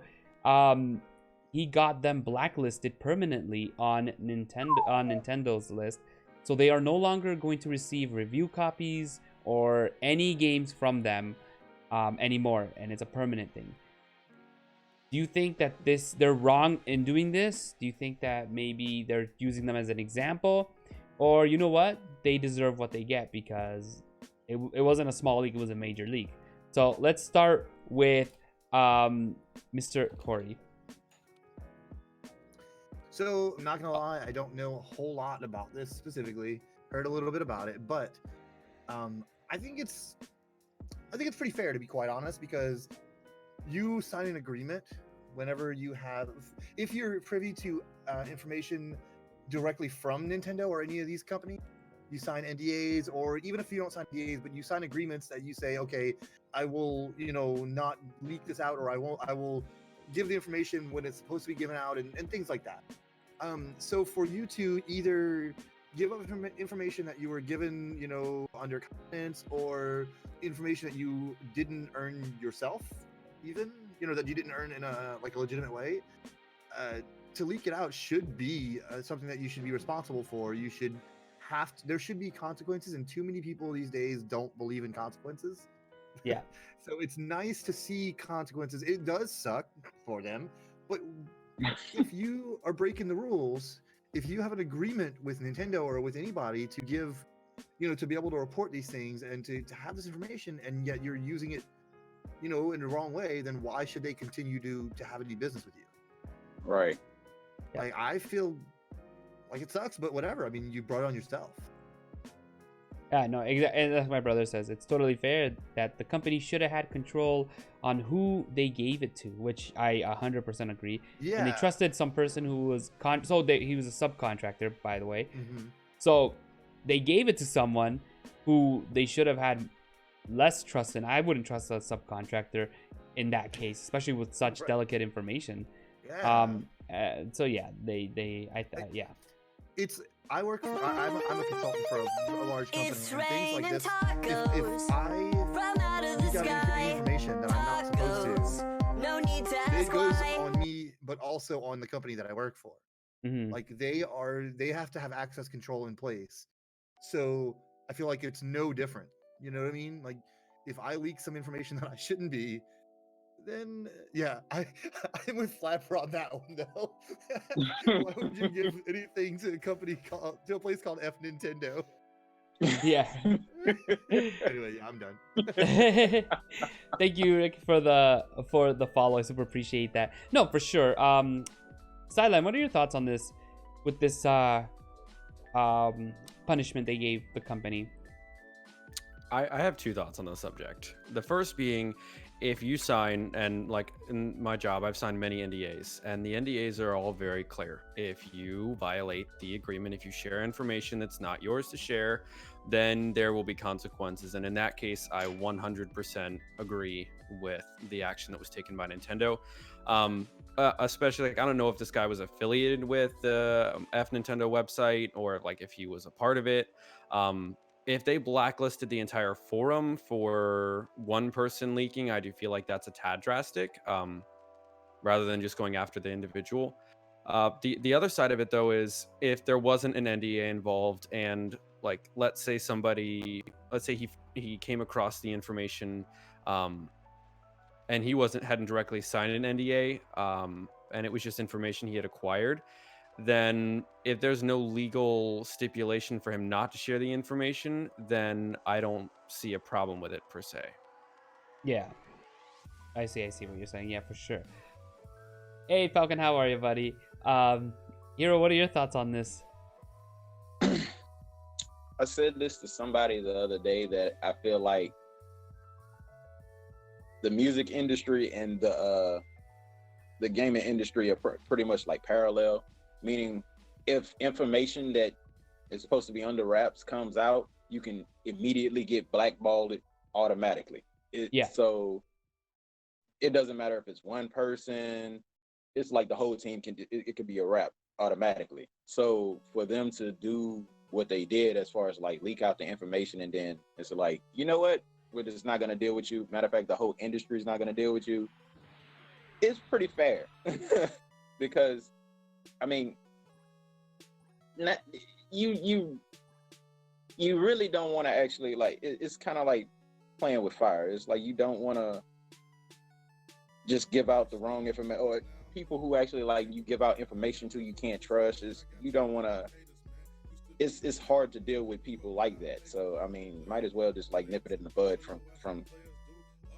he got them blacklisted permanently on Nintendo's list. So they are no longer going to receive review copies or any games from them anymore, and it's a permanent thing. Do you think that they're wrong in doing this? Do you think that maybe they're using them as an example? Or you know what? They deserve what they get because it wasn't a small league, it was a major league. So let's start with Mr. Corey. So, I'm not gonna lie, I don't know a whole lot about this specifically. Heard a little bit about it, but I think it's pretty fair, to be quite honest, because you sign an agreement whenever you have, if you're privy to information directly from Nintendo or any of these companies, you sign NDAs, or even if you don't sign NDAs, but you sign agreements that you say, okay, I will, not leak this out, or I will give the information when it's supposed to be given out, and things like that. So for you to either give up information that you were given, under confidence, or information that you didn't earn yourself, even, that you didn't earn in a legitimate way, to leak it out should be something that you should be responsible for. You should there should be consequences, and too many people these days don't believe in consequences. Yeah. So it's nice to see consequences. It does suck for them, but if you are breaking the rules, if you have an agreement with Nintendo or with anybody to give, to be able to report these things and to have this information, and yet you're using it, in the wrong way, then why should they continue to have any business with you? Right. Like, I feel like it sucks, but whatever. I mean, you brought it on yourself. Yeah, no, exactly. And that's what my brother says. It's totally fair that the company should have had control on who they gave it to, which I 100% agree. Yeah. And they trusted some person who was he was a subcontractor, by the way. Mm-hmm. So they gave it to someone who they should have had less trust in. I wouldn't trust a subcontractor in that case, especially with such delicate information. Yeah. So yeah, yeah. I'm a consultant for a large company, and things like this. If I got any information that I'm not supposed to, it goes on me, but also on the company that I work for. Mm-hmm. Like, they have to have access control in place. So I feel like it's no different. You know what I mean? Like, if I leak some information that I shouldn't be, then yeah, I'm with Flapper on that one though. Why would you give anything to a place called F Nintendo? Yeah. Anyway, yeah, I'm done. Thank you, Rick, for the follow. I super appreciate that. No, for sure. Sideline, what are your thoughts on this? With this punishment they gave the company? I have two thoughts on the subject. The first being, if you sign, and like in my job, I've signed many NDAs, and the NDAs are all very clear. If you violate the agreement, if you share information that's not yours to share, then there will be consequences. And in that case, I 100% agree with the action that was taken by Nintendo. Especially, like, I don't know if this guy was affiliated with the F Nintendo website, or like if he was a part of it. If they blacklisted the entire forum for one person leaking, I do feel like that's a tad drastic, rather than just going after the individual. The other side of it, though, is if there wasn't an NDA involved, and like, let's say he came across the information, and he hadn't directly signed an NDA, and it was just information he had acquired, then if there's no legal stipulation for him not to share the information, then I don't see a problem with it per se. Yeah. I see what you're saying. Yeah, for sure. Hey, Falcon, how are you, buddy? Heero, what are your thoughts on this? I said this to somebody the other day, that I feel like the music industry and the gaming industry are pretty much like parallel. Meaning, if information that is supposed to be under wraps comes out, you can immediately get blackballed automatically. So it doesn't matter if it's one person. It's like the whole team it could be a wrap automatically. So for them to do what they did, as far as like leak out the information, and then it's like, you know what, we're just not going to deal with you. Matter of fact, the whole industry is not going to deal with you. It's pretty fair. Because, I mean, you really don't want to actually, like, it's kind of like playing with fire. It's like, you don't want to just give out the wrong information, or people who actually, like, you give out information to you can't trust. You don't want to. It's hard to deal with people like that. So I mean, might as well just like nip it in the bud from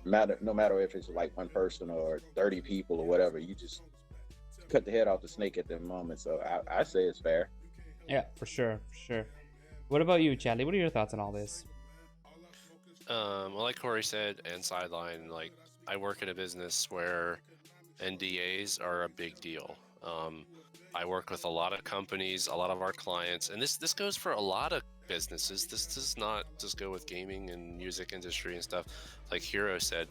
no matter if it's like one person or 30 people or whatever, you just cut the head off the snake at the moment. So I say it's fair. Yeah, for sure, for sure. What about you, Chadley? What are your thoughts on all this? Well, like Corey said, and Sideline, like I work in a business where NDAs are a big deal. I work with a lot of companies, a lot of our clients, and this goes for a lot of businesses. This does not just go with gaming and music industry and stuff. Like Heero said,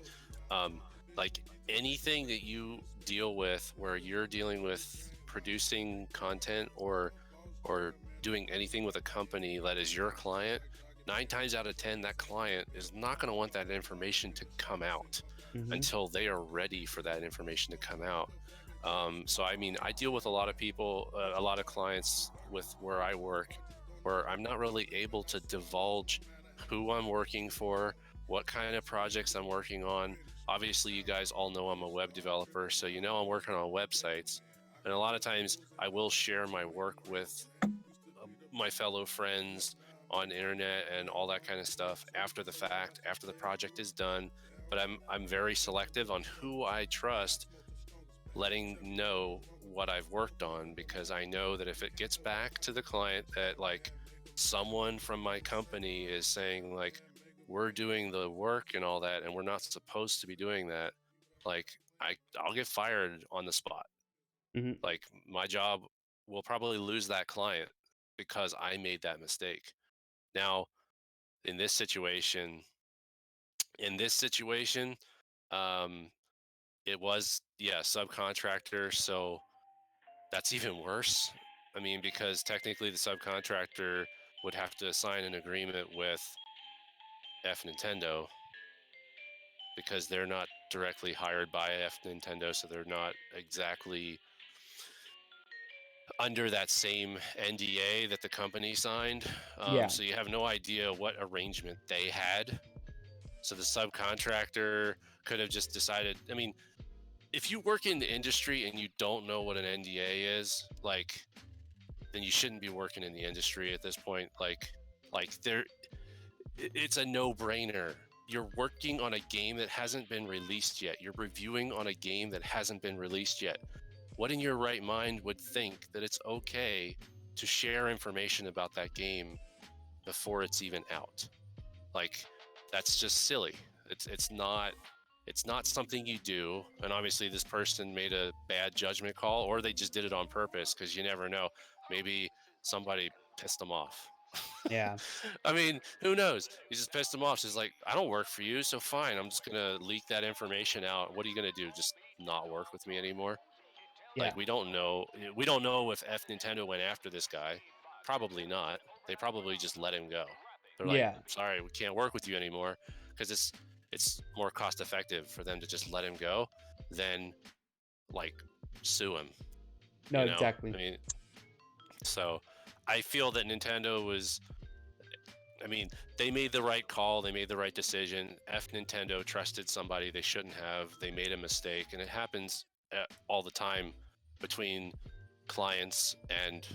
like anything that you deal with where you're dealing with producing content or doing anything with a company that is your client, 9 times out of 10, that client is not going to want that information to come out until they are ready for that information to come out. So, I mean, I deal with a lot of people, a lot of clients with where I work, where I'm not really able to divulge who I'm working for, what kind of projects I'm working on. Obviously, you guys all know I'm a web developer, so you know I'm working on websites. And a lot of times I will share my work with my fellow friends on the internet and all that kind of stuff after the fact, after the project is done. But I'm very selective on who I trust letting know what I've worked on, because I know that if it gets back to the client that like someone from my company is saying like we're doing the work and all that and we're not supposed to be doing that, like I'll get fired on the spot. Like my job will probably lose that client because I made that mistake. Now, in this situation, um, it was, yeah, subcontractor. So that's even worse. I mean, because technically the subcontractor would have to sign an agreement with Nintendo because they're not directly hired by Nintendo. So they're not exactly under that same NDA that the company signed. Yeah. So you have no idea what arrangement they had. So the subcontractor could have just decided, I mean, if you work in the industry and you don't know what an NDA is, like, then you shouldn't be working in the industry at this point. Like it's a no-brainer. You're working on a game that hasn't been released yet. You're reviewing on a game that hasn't been released yet. What in your right mind would think that it's okay to share information about that game before it's even out? Like, that's just silly. It's not something you do. And obviously this person made a bad judgment call, or they just did it on purpose, because you never know. Maybe somebody pissed them off. Yeah. I mean, who knows? He just pissed them off. So he's like, I don't work for you, so fine. I'm just gonna leak that information out. What are you gonna do? Just not work with me anymore? Yeah. Like, we don't know. We don't know if Nintendo went after this guy. Probably not. They probably just let him go. They're like, Yeah. sorry, we can't work with you anymore, because it's more cost effective for them to just let him go than like sue him. No, You know? exactly. I mean, so I feel that Nintendo was, I mean, they made the right call. They made the right decision. Nintendo trusted somebody they shouldn't have. They made a mistake, and it happens all the time between clients and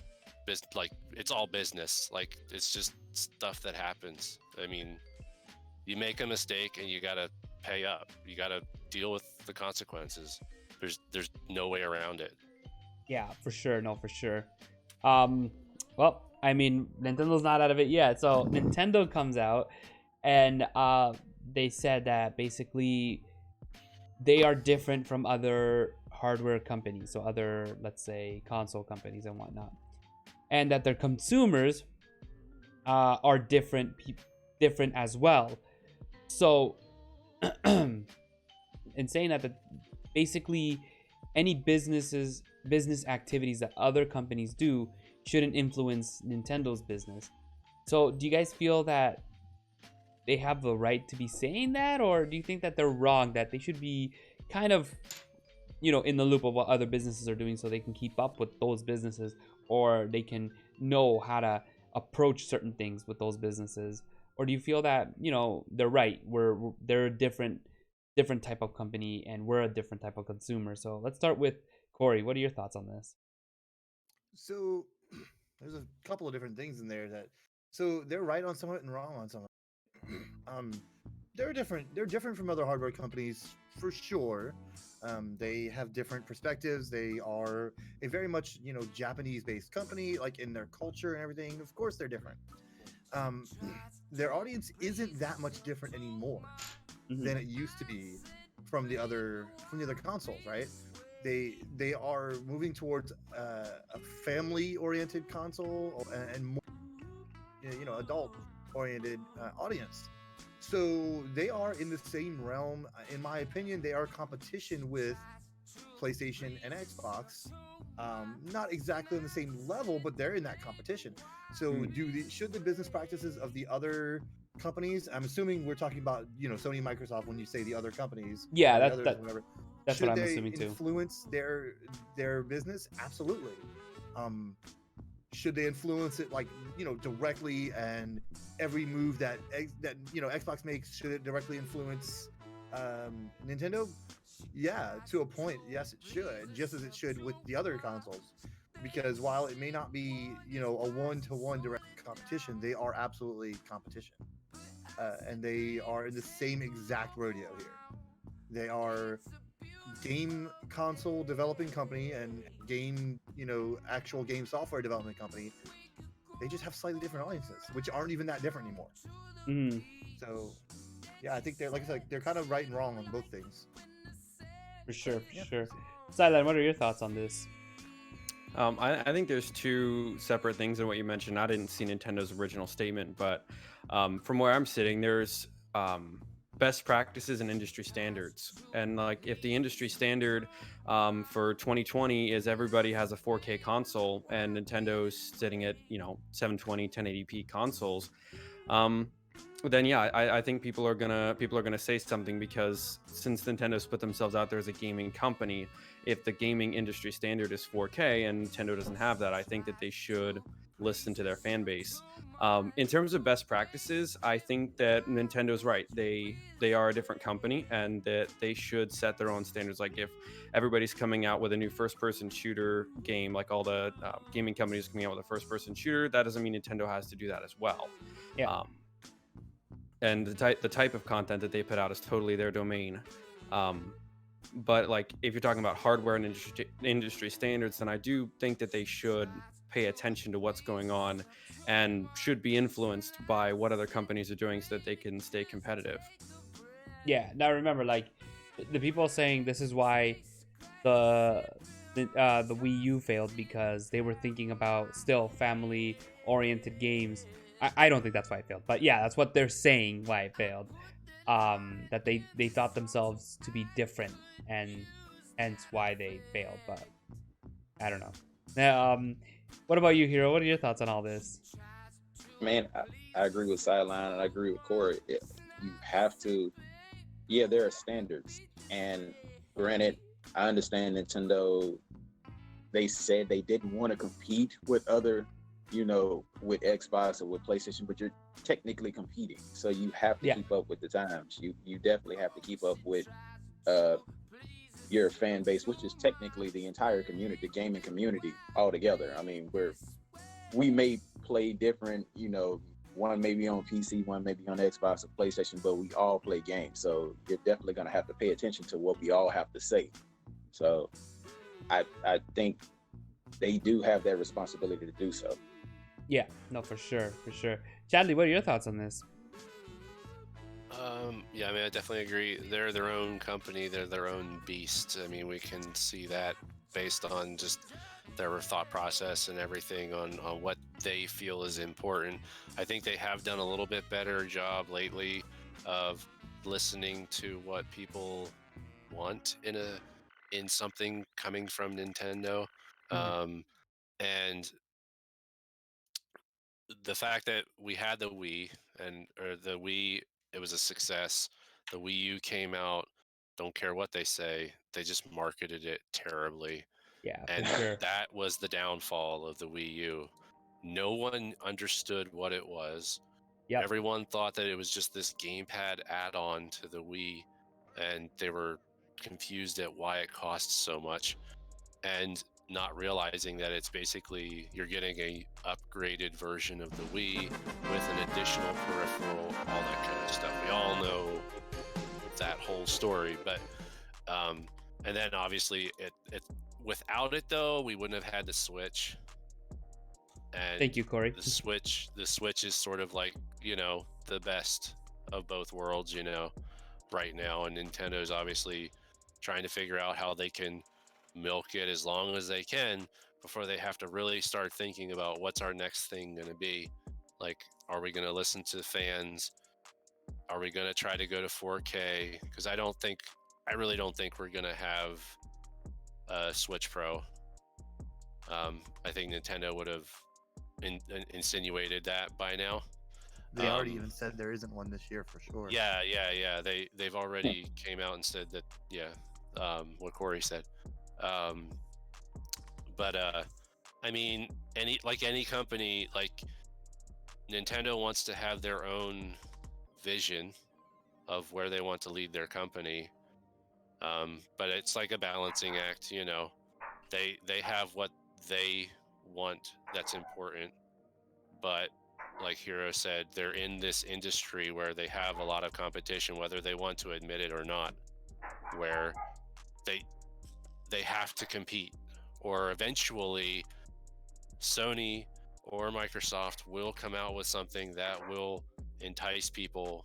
like it's all business. Like, it's just stuff that happens. I mean, you make a mistake and you gotta pay up. You gotta deal with the consequences. There's no way around it. Yeah, for sure. No, for sure. Well, I mean, Nintendo's not out of it yet. So Nintendo comes out and they said that basically they are different from other hardware companies, so other, let's say, console companies and whatnot, and that their consumers are different as well. So in saying that, basically any business activities that other companies do shouldn't influence Nintendo's business. So do you guys feel that they have the right to be saying that, or do you think that they're wrong, that they should be kind of, you know, in the loop of what other businesses are doing so they can keep up with those businesses, or they can know how to approach certain things with those businesses? Or do you feel that, you know, they're right, they're a different type of company and we're a different type of consumer? So let's start with Corey. What are your thoughts on this? So there's a couple of different things in there that, so they're right on some of it and wrong on some of it. they're different. They're different from other hardware companies for sure. They have different perspectives. They are a very much Japanese-based company, like in their culture and everything. Of course, they're different. Um, their audience isn't that much different anymore than it used to be from the other consoles, right? They are moving towards a family-oriented console and more, adult-oriented audience. So they are in the same realm. In my opinion, they are competition with PlayStation and Xbox. Not exactly on the same level, but they're in that competition. So should the business practices of the other companies, I'm assuming we're talking about Sony, Microsoft when you say the other companies, Yeah, the others, whatever. That's Should what I'm they assuming too. influence their business? Absolutely. Should they influence it directly, and every move that Xbox makes, should it directly influence Nintendo? Yeah, to a point, yes, it should, just as it should with the other consoles. Because while it may not be a one-to-one direct competition, they are absolutely competition, and they are in the same exact rodeo here. They are game console developing company and actual game software development company. They just have slightly different audiences, which aren't even that different anymore. So yeah, I think they're, like I said, they're kind of right and wrong on both things. For sure. Sideline, what are your thoughts on this? I think there's two separate things in what you mentioned. I didn't see Nintendo's original statement, but from where I'm sitting, there's best practices and industry standards. And like, if the industry standard for 2020 is everybody has a 4K console and Nintendo's sitting at 720 1080p consoles, then yeah, I think people are gonna say something, because since Nintendo's put themselves out there as a gaming company, if the gaming industry standard is 4K and Nintendo doesn't have that, I think that they should listen to their fan base. In terms of best practices, I think that Nintendo's right. They are a different company, and that they should set their own standards. Like, if everybody's coming out with a new first-person shooter game, like all the gaming companies coming out with a first-person shooter, that doesn't mean Nintendo has to do that as well. Yeah. And the type of content that they put out is totally their domain. But like, if you're talking about hardware and industry standards, then I do think that they should pay attention to what's going on and should be influenced by what other companies are doing so that they can stay competitive. Yeah. Now remember, like, the people saying this is why the Wii U failed, because they were thinking about still family-oriented games. I don't think that's why it failed, but yeah, that's what they're saying why it failed. That they thought themselves to be different, and hence why they failed. But I don't know. What about you, Heero? What are your thoughts on all this? Man, I agree with Sideline, and I agree with Corey. You have to, yeah, there are standards. And granted, I understand Nintendo, they said they didn't want to compete with other, with Xbox or with PlayStation, but you're technically competing. So you have to keep up with the times. You definitely have to keep up with your fan base, which is technically the entire community, the gaming community altogether. I mean, we may play different, one may be on PC, one may be on Xbox or PlayStation, but we all play games. So you're definitely going to have to pay attention to what we all have to say. So I think they do have that responsibility to do so. Yeah, no, for sure. Chadley, what are your thoughts on this? Yeah, I mean, I definitely agree. They're their own company. They're their own beast. I mean, we can see that based on just their thought process and everything on what they feel is important. I think they have done a little bit better job lately of listening to what people want in something coming from Nintendo. And the fact that we had the Wii or the Wii, it was a success. The Wii U came out. Don't care what they say. They just marketed it terribly. Yeah, And for sure. that was the downfall of the Wii U. No one understood what it was. Yep. Everyone thought that it was just this gamepad add-on to the Wii, and they were confused at why it cost so much. And not realizing that it's basically you're getting a upgraded version of the Wii with an additional peripheral, all that kind of stuff. We all know that whole story, but and then obviously it without it though, we wouldn't have had the Switch. And Thank you, Corey. The Switch is sort of like, you know, the best of both worlds, you know, right now, and Nintendo's obviously trying to figure out how they can milk it as long as they can before they have to really start thinking about what's our next thing going to be. Like, are we going to listen to fans? Are we going to try to go to 4K? Because I really don't think we're going to have a Switch Pro. I think Nintendo would have insinuated that by now. They already even said there isn't one this year for sure. Yeah. They've already came out and said that. Yeah, what Corey said. But I mean, any company, like Nintendo wants to have their own vision of where they want to lead their company. But it's like a balancing act, you know. They have what they want that's important, but like Heero said, they're in this industry where they have a lot of competition, whether they want to admit it or not, where they have to compete, or eventually Sony or Microsoft will come out with something that will entice people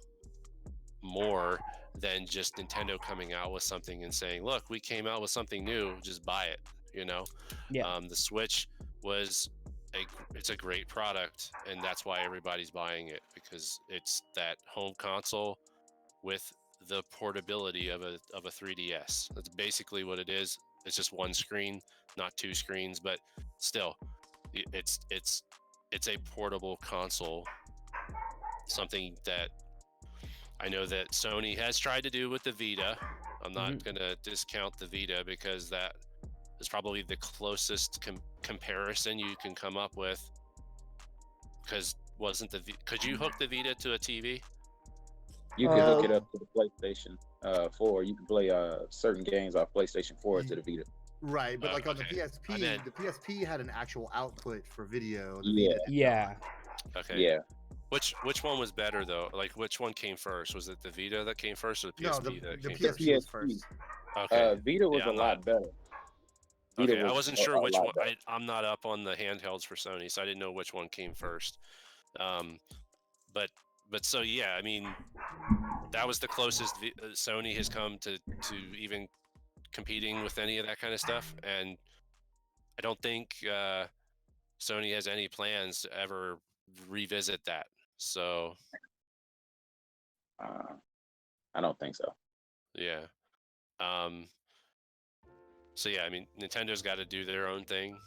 more than just Nintendo coming out with something and saying, look, we came out with something new, just buy it, you know? Yeah. The Switch it's a great product, and that's why everybody's buying it, because it's that home console with the portability of a 3DS. That's basically what it is. It's just one screen, not two screens, but still, it's a portable console. Something that I know that Sony has tried to do with the Vita. I'm not gonna discount the Vita, because that is probably the closest comparison you can come up with. Because could you hook the Vita to a TV? You can hook it up to the PlayStation 4. You can play certain games off PlayStation 4 to the Vita. Right, but like on the PSP, the PSP had an actual output for video. Yeah. Okay. Yeah. Which one was better though? Like, which one came first? Was it the Vita that came first, or the PSP that came first? PSP was first. Okay. Vita was a lot better. Okay, I wasn't sure which one. I'm not up on the handhelds for Sony, so I didn't know which one came first. But so yeah, I mean, that was the closest Sony has come to even competing with any of that kind of stuff, and I don't think Sony has any plans to ever revisit that. So I don't think so. Yeah. So yeah, I mean, Nintendo's got to do their own thing.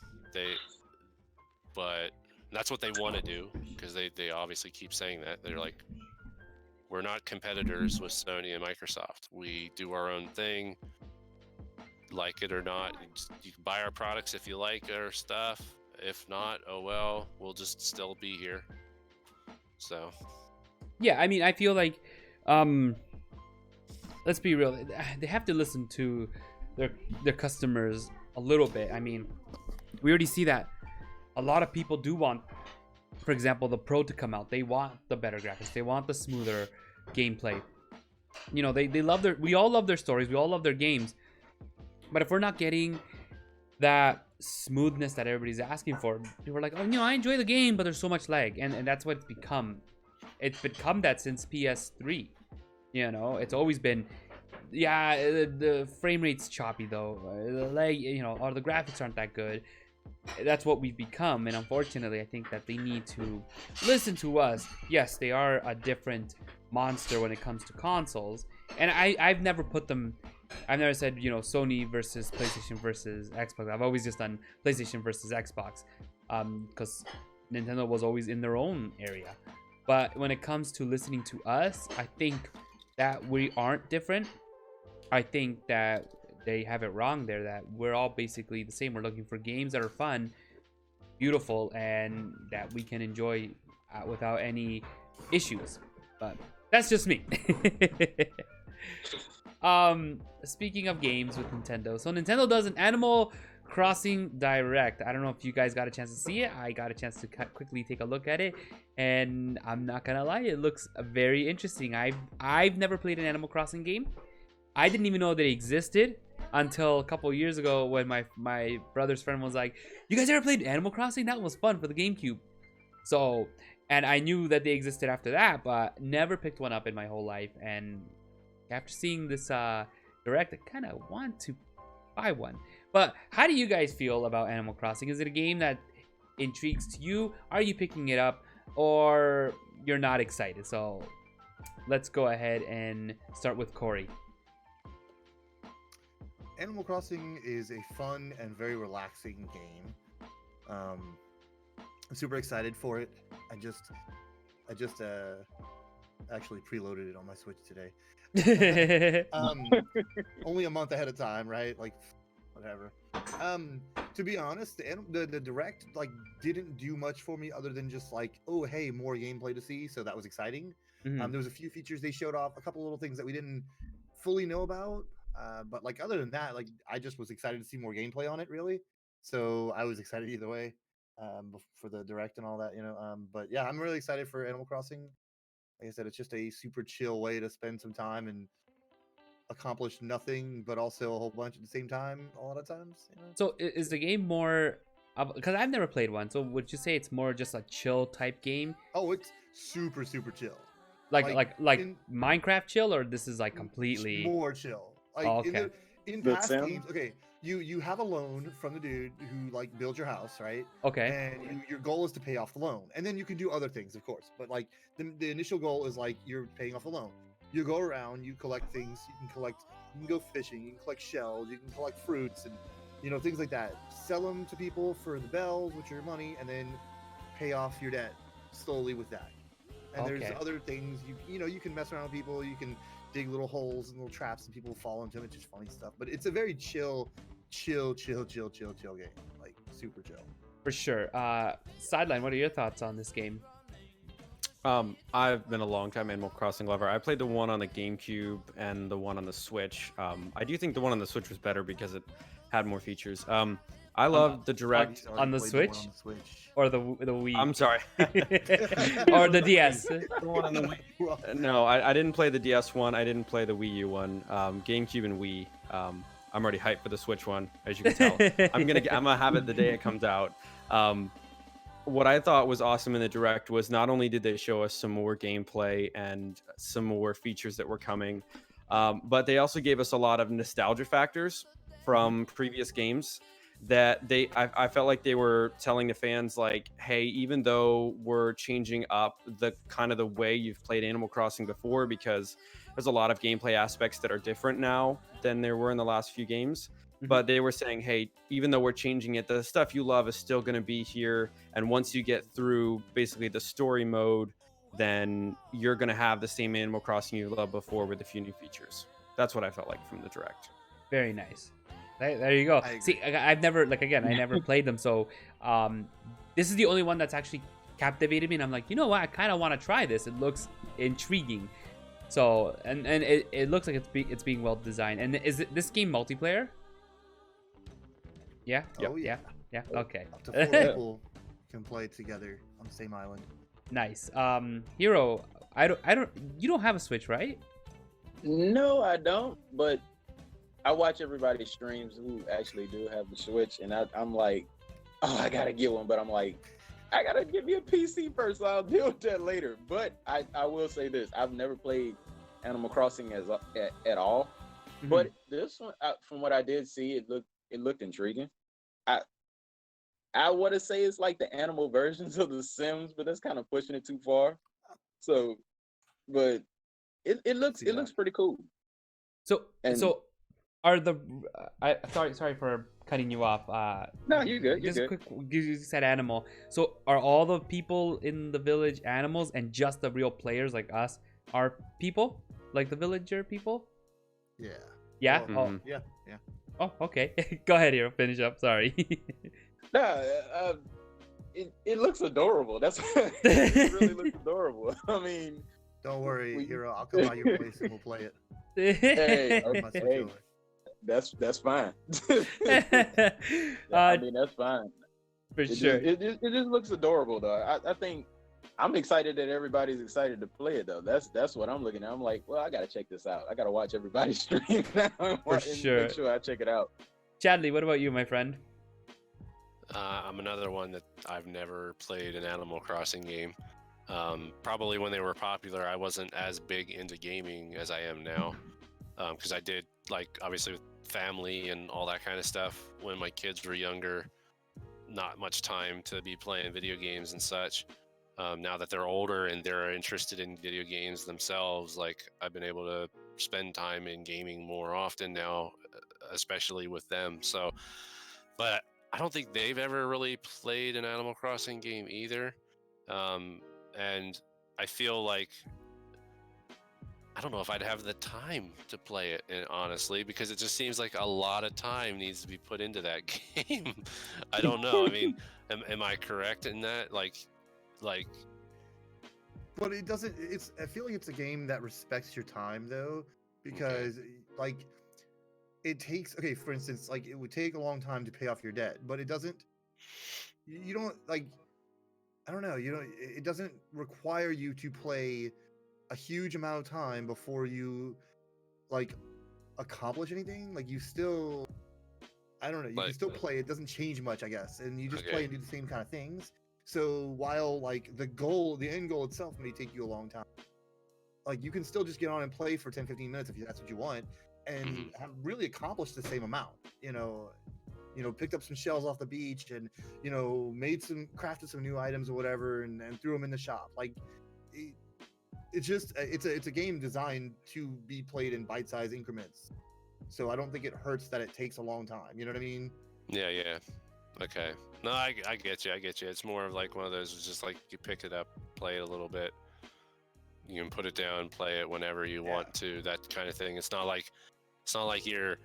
But that's what they want to do, because they obviously keep saying that. They're like, we're not competitors with Sony and Microsoft. We do our own thing, like it or not. You can buy our products if you like our stuff. If not, oh well, we'll just still be here. So yeah, I mean, I feel like let's be real, they have to listen to their customers a little bit. I mean, we already see that a lot of people do want, for example, the Pro to come out. They want the better graphics, they want the smoother gameplay. You know, we all love their stories, we all love their games, but if we're not getting that smoothness that everybody's asking for, people are like, oh, you know, I enjoy the game, but there's so much lag. And that's what it's become. It's become that since PS3. You know, it's always been, yeah, the frame rate's choppy though, the lag, you know, or the graphics aren't that good. That's what we've become, and unfortunately I think that they need to listen to us. Yes, they are a different monster when it comes to consoles, and I've never said, you know, Sony versus PlayStation versus Xbox. I've always just done PlayStation versus Xbox, because Nintendo was always in their own area. But when it comes to listening to us, I think that we aren't different. I think that they have it wrong there, that we're all basically the same. We're looking for games that are fun, beautiful, and that we can enjoy without any issues. But that's just me. Speaking of games with Nintendo, so Nintendo does an Animal Crossing Direct. I don't know if you guys got a chance to see it. I got a chance to quickly take a look at it, and I'm not gonna lie, it looks very interesting. I've never played an Animal Crossing game. I didn't even know they existed until a couple years ago when my brother's friend was like, "You guys ever played Animal Crossing? That was fun for the GameCube." So, and I knew that they existed after that, but never picked one up in my whole life. And after seeing this Direct, I kind of want to buy one. But how do you guys feel about Animal Crossing? Is it a game that intrigues to you? Are you picking it up, or you're not excited? So let's go ahead and start with Corey. Animal Crossing is a fun and very relaxing game. I'm super excited for it. I just actually preloaded it on my Switch today. Only a month ahead of time, right? Like, whatever. To be honest, the Direct like didn't do much for me other than just like, oh hey, more gameplay to see, so that was exciting. There was a few features they showed off, a couple little things that we didn't fully know about, but like other than that, like I just was excited to see more gameplay on it, really. So I was excited either way, for the Direct and all that, you know. But yeah, I'm really excited for Animal Crossing. Like I said, it's just a super chill way to spend some time and accomplish nothing, but also a whole bunch at the same time a lot of times, you know? So is the game more, because I've never played one, so would you say it's more just a chill type game? Oh, it's super chill. Like Minecraft chill, or this is like completely more chill? Like, okay. In past games, okay, you have a loan from the dude who like builds your house, right? Okay. And your goal is to pay off the loan, and then you can do other things, of course. But like the initial goal is like you're paying off the loan. You go around, you collect things. You can go fishing. You can collect shells. You can collect fruits, and you know, things like that. Sell them to people for the bells, which are your money, and then pay off your debt slowly with that. And there's other things you know, you can mess around with people. You can dig little holes and little traps, and people fall into them. It's just funny stuff. But it's a very chill game. Like super chill. For sure. Sideline, what are your thoughts on this game? I've been a long time Animal Crossing lover. I played the one on the GameCube and the one on the Switch. I do think the one on the Switch was better because it had more features. I love the Direct on the Switch, or the Wii. I'm sorry, or the DS. The one on the Wii. No, I didn't play the DS one. I didn't play the Wii U one. GameCube and Wii. I'm already hyped for the Switch one, as you can tell. I'm gonna have it the day it comes out. What I thought was awesome in the Direct was not only did they show us some more gameplay and some more features that were coming, but they also gave us a lot of nostalgia factors from previous games that I felt like they were telling the fans, like, hey, even though we're changing up the kind of the way you've played Animal Crossing before, because there's a lot of gameplay aspects that are different now than there were in the last few games. But they were saying, hey, even though we're changing it, the stuff you love is still going to be here. And once you get through basically the story mode, then you're going to have the same Animal Crossing you loved before with a few new features. That's what I felt like from the Direct. Very nice. There you go. See, I've never, like, again, I never played them. So this is the only one that's actually captivated me. And I'm like, you know what? I kind of want to try this. It looks intriguing. So, and it looks like it's being well designed. And is this game multiplayer? Yeah. Oh, yeah. Okay. Up to 4 people can play together on the same island. Nice. Heero, you don't have a Switch, right? No, I don't. But I watch everybody's streams who actually do have the Switch, and I'm like, oh, I gotta get one. But I'm like, I gotta give me a PC first. So I'll deal with that later. But I will say this: I've never played Animal Crossing at all. But this one, from what I did see, it looked intriguing. I want to say it's like the animal versions of The Sims, but that's kind of pushing it too far. So, but it looks pretty cool. So are the sorry for cutting you off. No, you're good. You're good. Quick, you said animal. So are all the people in the village animals, and just the real players like us are people, like the villager people? Yeah. Yeah. Well, yeah. Oh, okay. Go ahead, Heero. Finish up. Sorry. It looks adorable. That's it really looks adorable. I mean, don't worry, Heero. I'll come by your place and we'll play it. Hey, that's fine. I mean, that's fine. For It sure. just looks adorable, though. I think I'm excited that everybody's excited to play it, though. That's what I'm looking at. I'm like, well, I gotta check this out. I gotta watch everybody's stream now and sure. make sure I check it out. Chadley, what about you, my friend? I'm another one that I've never played an Animal Crossing game. Probably when they were popular, I wasn't as big into gaming as I am now. Because I did, like, obviously with family and all that kind of stuff when my kids were younger. Not much time to be playing video games and such. Now that they're older and they're interested in video games themselves, like, I've been able to spend time in gaming more often now, especially with them. So, but I don't think they've ever really played an Animal Crossing game either. And I feel like I don't know if I'd have the time to play it, honestly, because it just seems like a lot of time needs to be put into that game. I don't know. I mean, am I correct in that? Like, but it doesn't. I feel like it's a game that respects your time, though, because like it takes. Okay, for instance, like it would take a long time to pay off your debt, but it doesn't. You don't like. I don't know. It doesn't require you to play a huge amount of time before you like accomplish anything. Like you still, I don't know, you can still play. It doesn't change much, I guess, and you just play and do the same kind of things. So while like the end goal itself may take you a long time, like you can still just get on and play for 10-15 minutes if that's what you want, and have really accomplished the same amount. Picked up some shells off the beach, and crafted some new items or whatever, and threw them in the shop. Like it's a game designed to be played in bite-sized increments. So I don't think it hurts that it takes a long time. You know what I mean? Yeah. Okay. No, I get you. It's more of like one of those. It's just like you pick it up, play it a little bit. You can put it down, play it whenever you want to. That kind of thing. It's not like you're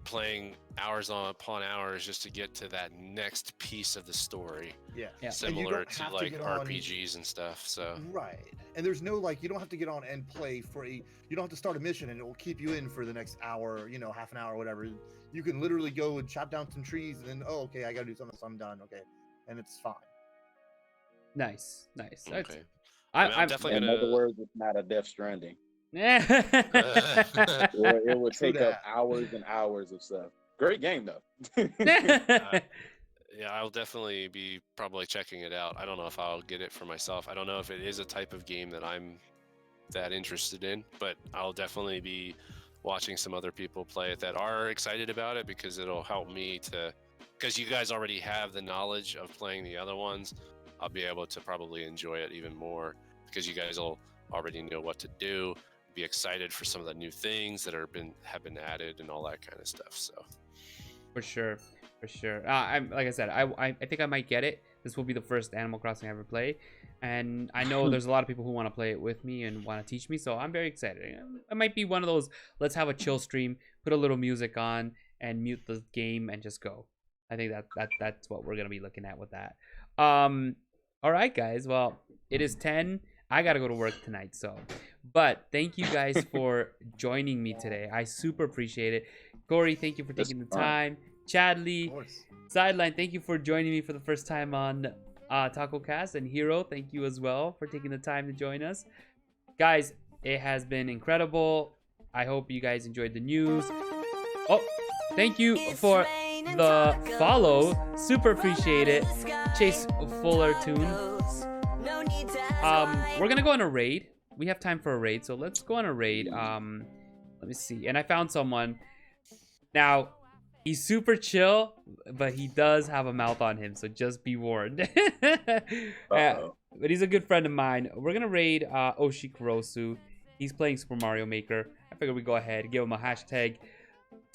playing hours upon hours just to get to that next piece of the story. Yeah. Similar to like RPGs and stuff. So right. And there's no you don't have to get on and play you don't have to start a mission and it will keep you in for the next hour, half an hour, whatever. You can literally go and chop down some trees and then okay, I gotta do something, so I'm done. Okay. And it's fine. Nice. Okay. I'm definitely in gonna. other words, it's not a Death Stranding. Yeah. It would take up hours and hours of stuff. Great game though. Yeah, I'll definitely be probably checking it out. I don't know if I'll get it for myself. I don't know if it is a type of game that I'm that interested in, but I'll definitely be watching some other people play it that are excited about it, because it'll help me because you guys already have the knowledge of playing the other ones. I'll be able to probably enjoy it even more because you guys will already know what to do, be excited for some of the new things that have been added and all that kind of stuff. So For sure. I'm like I said, I think I might get it. This will be the first Animal Crossing I ever play, and I know there's a lot of people who want to play it with me and want to teach me, so I'm very excited. I might be one of those, let's have a chill stream, put a little music on, and mute the game and just go. I think that's what we're gonna be looking at with that. All right, guys. Well, it is 10. I gotta go to work tonight, but thank you guys for joining me today. I super appreciate it. Corey, thank you for taking the time. Chadley, Sideline, thank you for joining me for the first time on TacoCast, and Heero, thank you as well for taking the time to join us. Guys, it has been incredible. I hope you guys enjoyed the news. Oh, thank you for the follow. Super appreciate it. Chase Fullerton. We're gonna go on a raid. We have time for a raid, so let's go on a raid. Let me see. And I found someone. Now, he's super chill, but he does have a mouth on him, so just be warned. But he's a good friend of mine. We're gonna raid Oshikurosu. He's playing Super Mario Maker. I figured we'd go ahead, give him a hashtag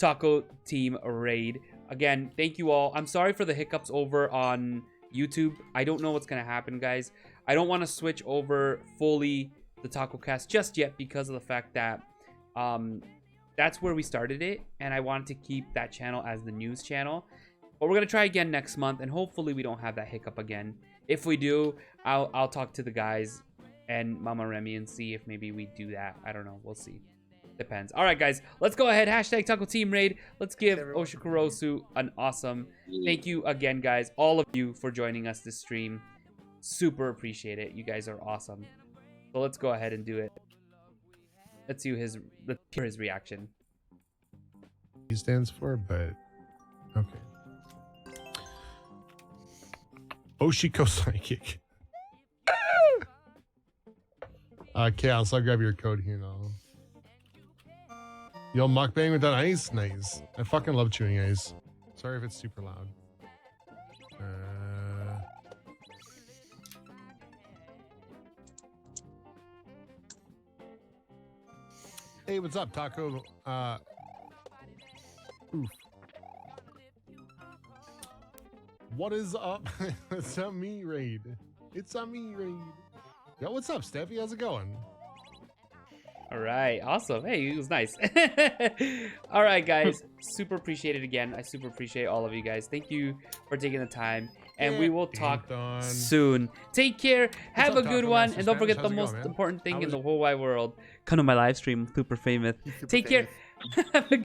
TacoTeam raid. Again, thank you all. I'm sorry for the hiccups over on YouTube. I don't know what's gonna happen, guys. I don't want to switch over fully the TacoCast just yet because of the fact that that's where we started it, and I wanted to keep that channel as the news channel. But we're gonna try again next month, and hopefully we don't have that hiccup again. If we do, I'll talk to the guys and Mama Remy and see if maybe we do that. I don't know. We'll see. Depends. All right, guys, let's go ahead. Hashtag Taco Team Raid. Let's give everyone. Oshikurosu an awesome thank you again, guys. All of you for joining us this stream. Super appreciate it. You guys are awesome. So let's go ahead and do it. Let's hear his reaction. He stands for, but okay. Oshiko Psychic. Chaos, I'll grab your code here now. Yo, mukbang with that ice? Nice. I fucking love chewing ice. Sorry if it's super loud. Hey, what's up, Taco? Oof. What is up? It's a me raid. It's a me raid. Yo, what's up, Stephie? How's it going? All right, awesome. Hey, it was nice. All right, guys, super appreciate it again. I super appreciate all of you guys. Thank you for taking the time, and we will talk soon. Take care. Have a good one, and don't forget the most important thing in the whole wide world. Come to my live stream, super famous. Take care. Have a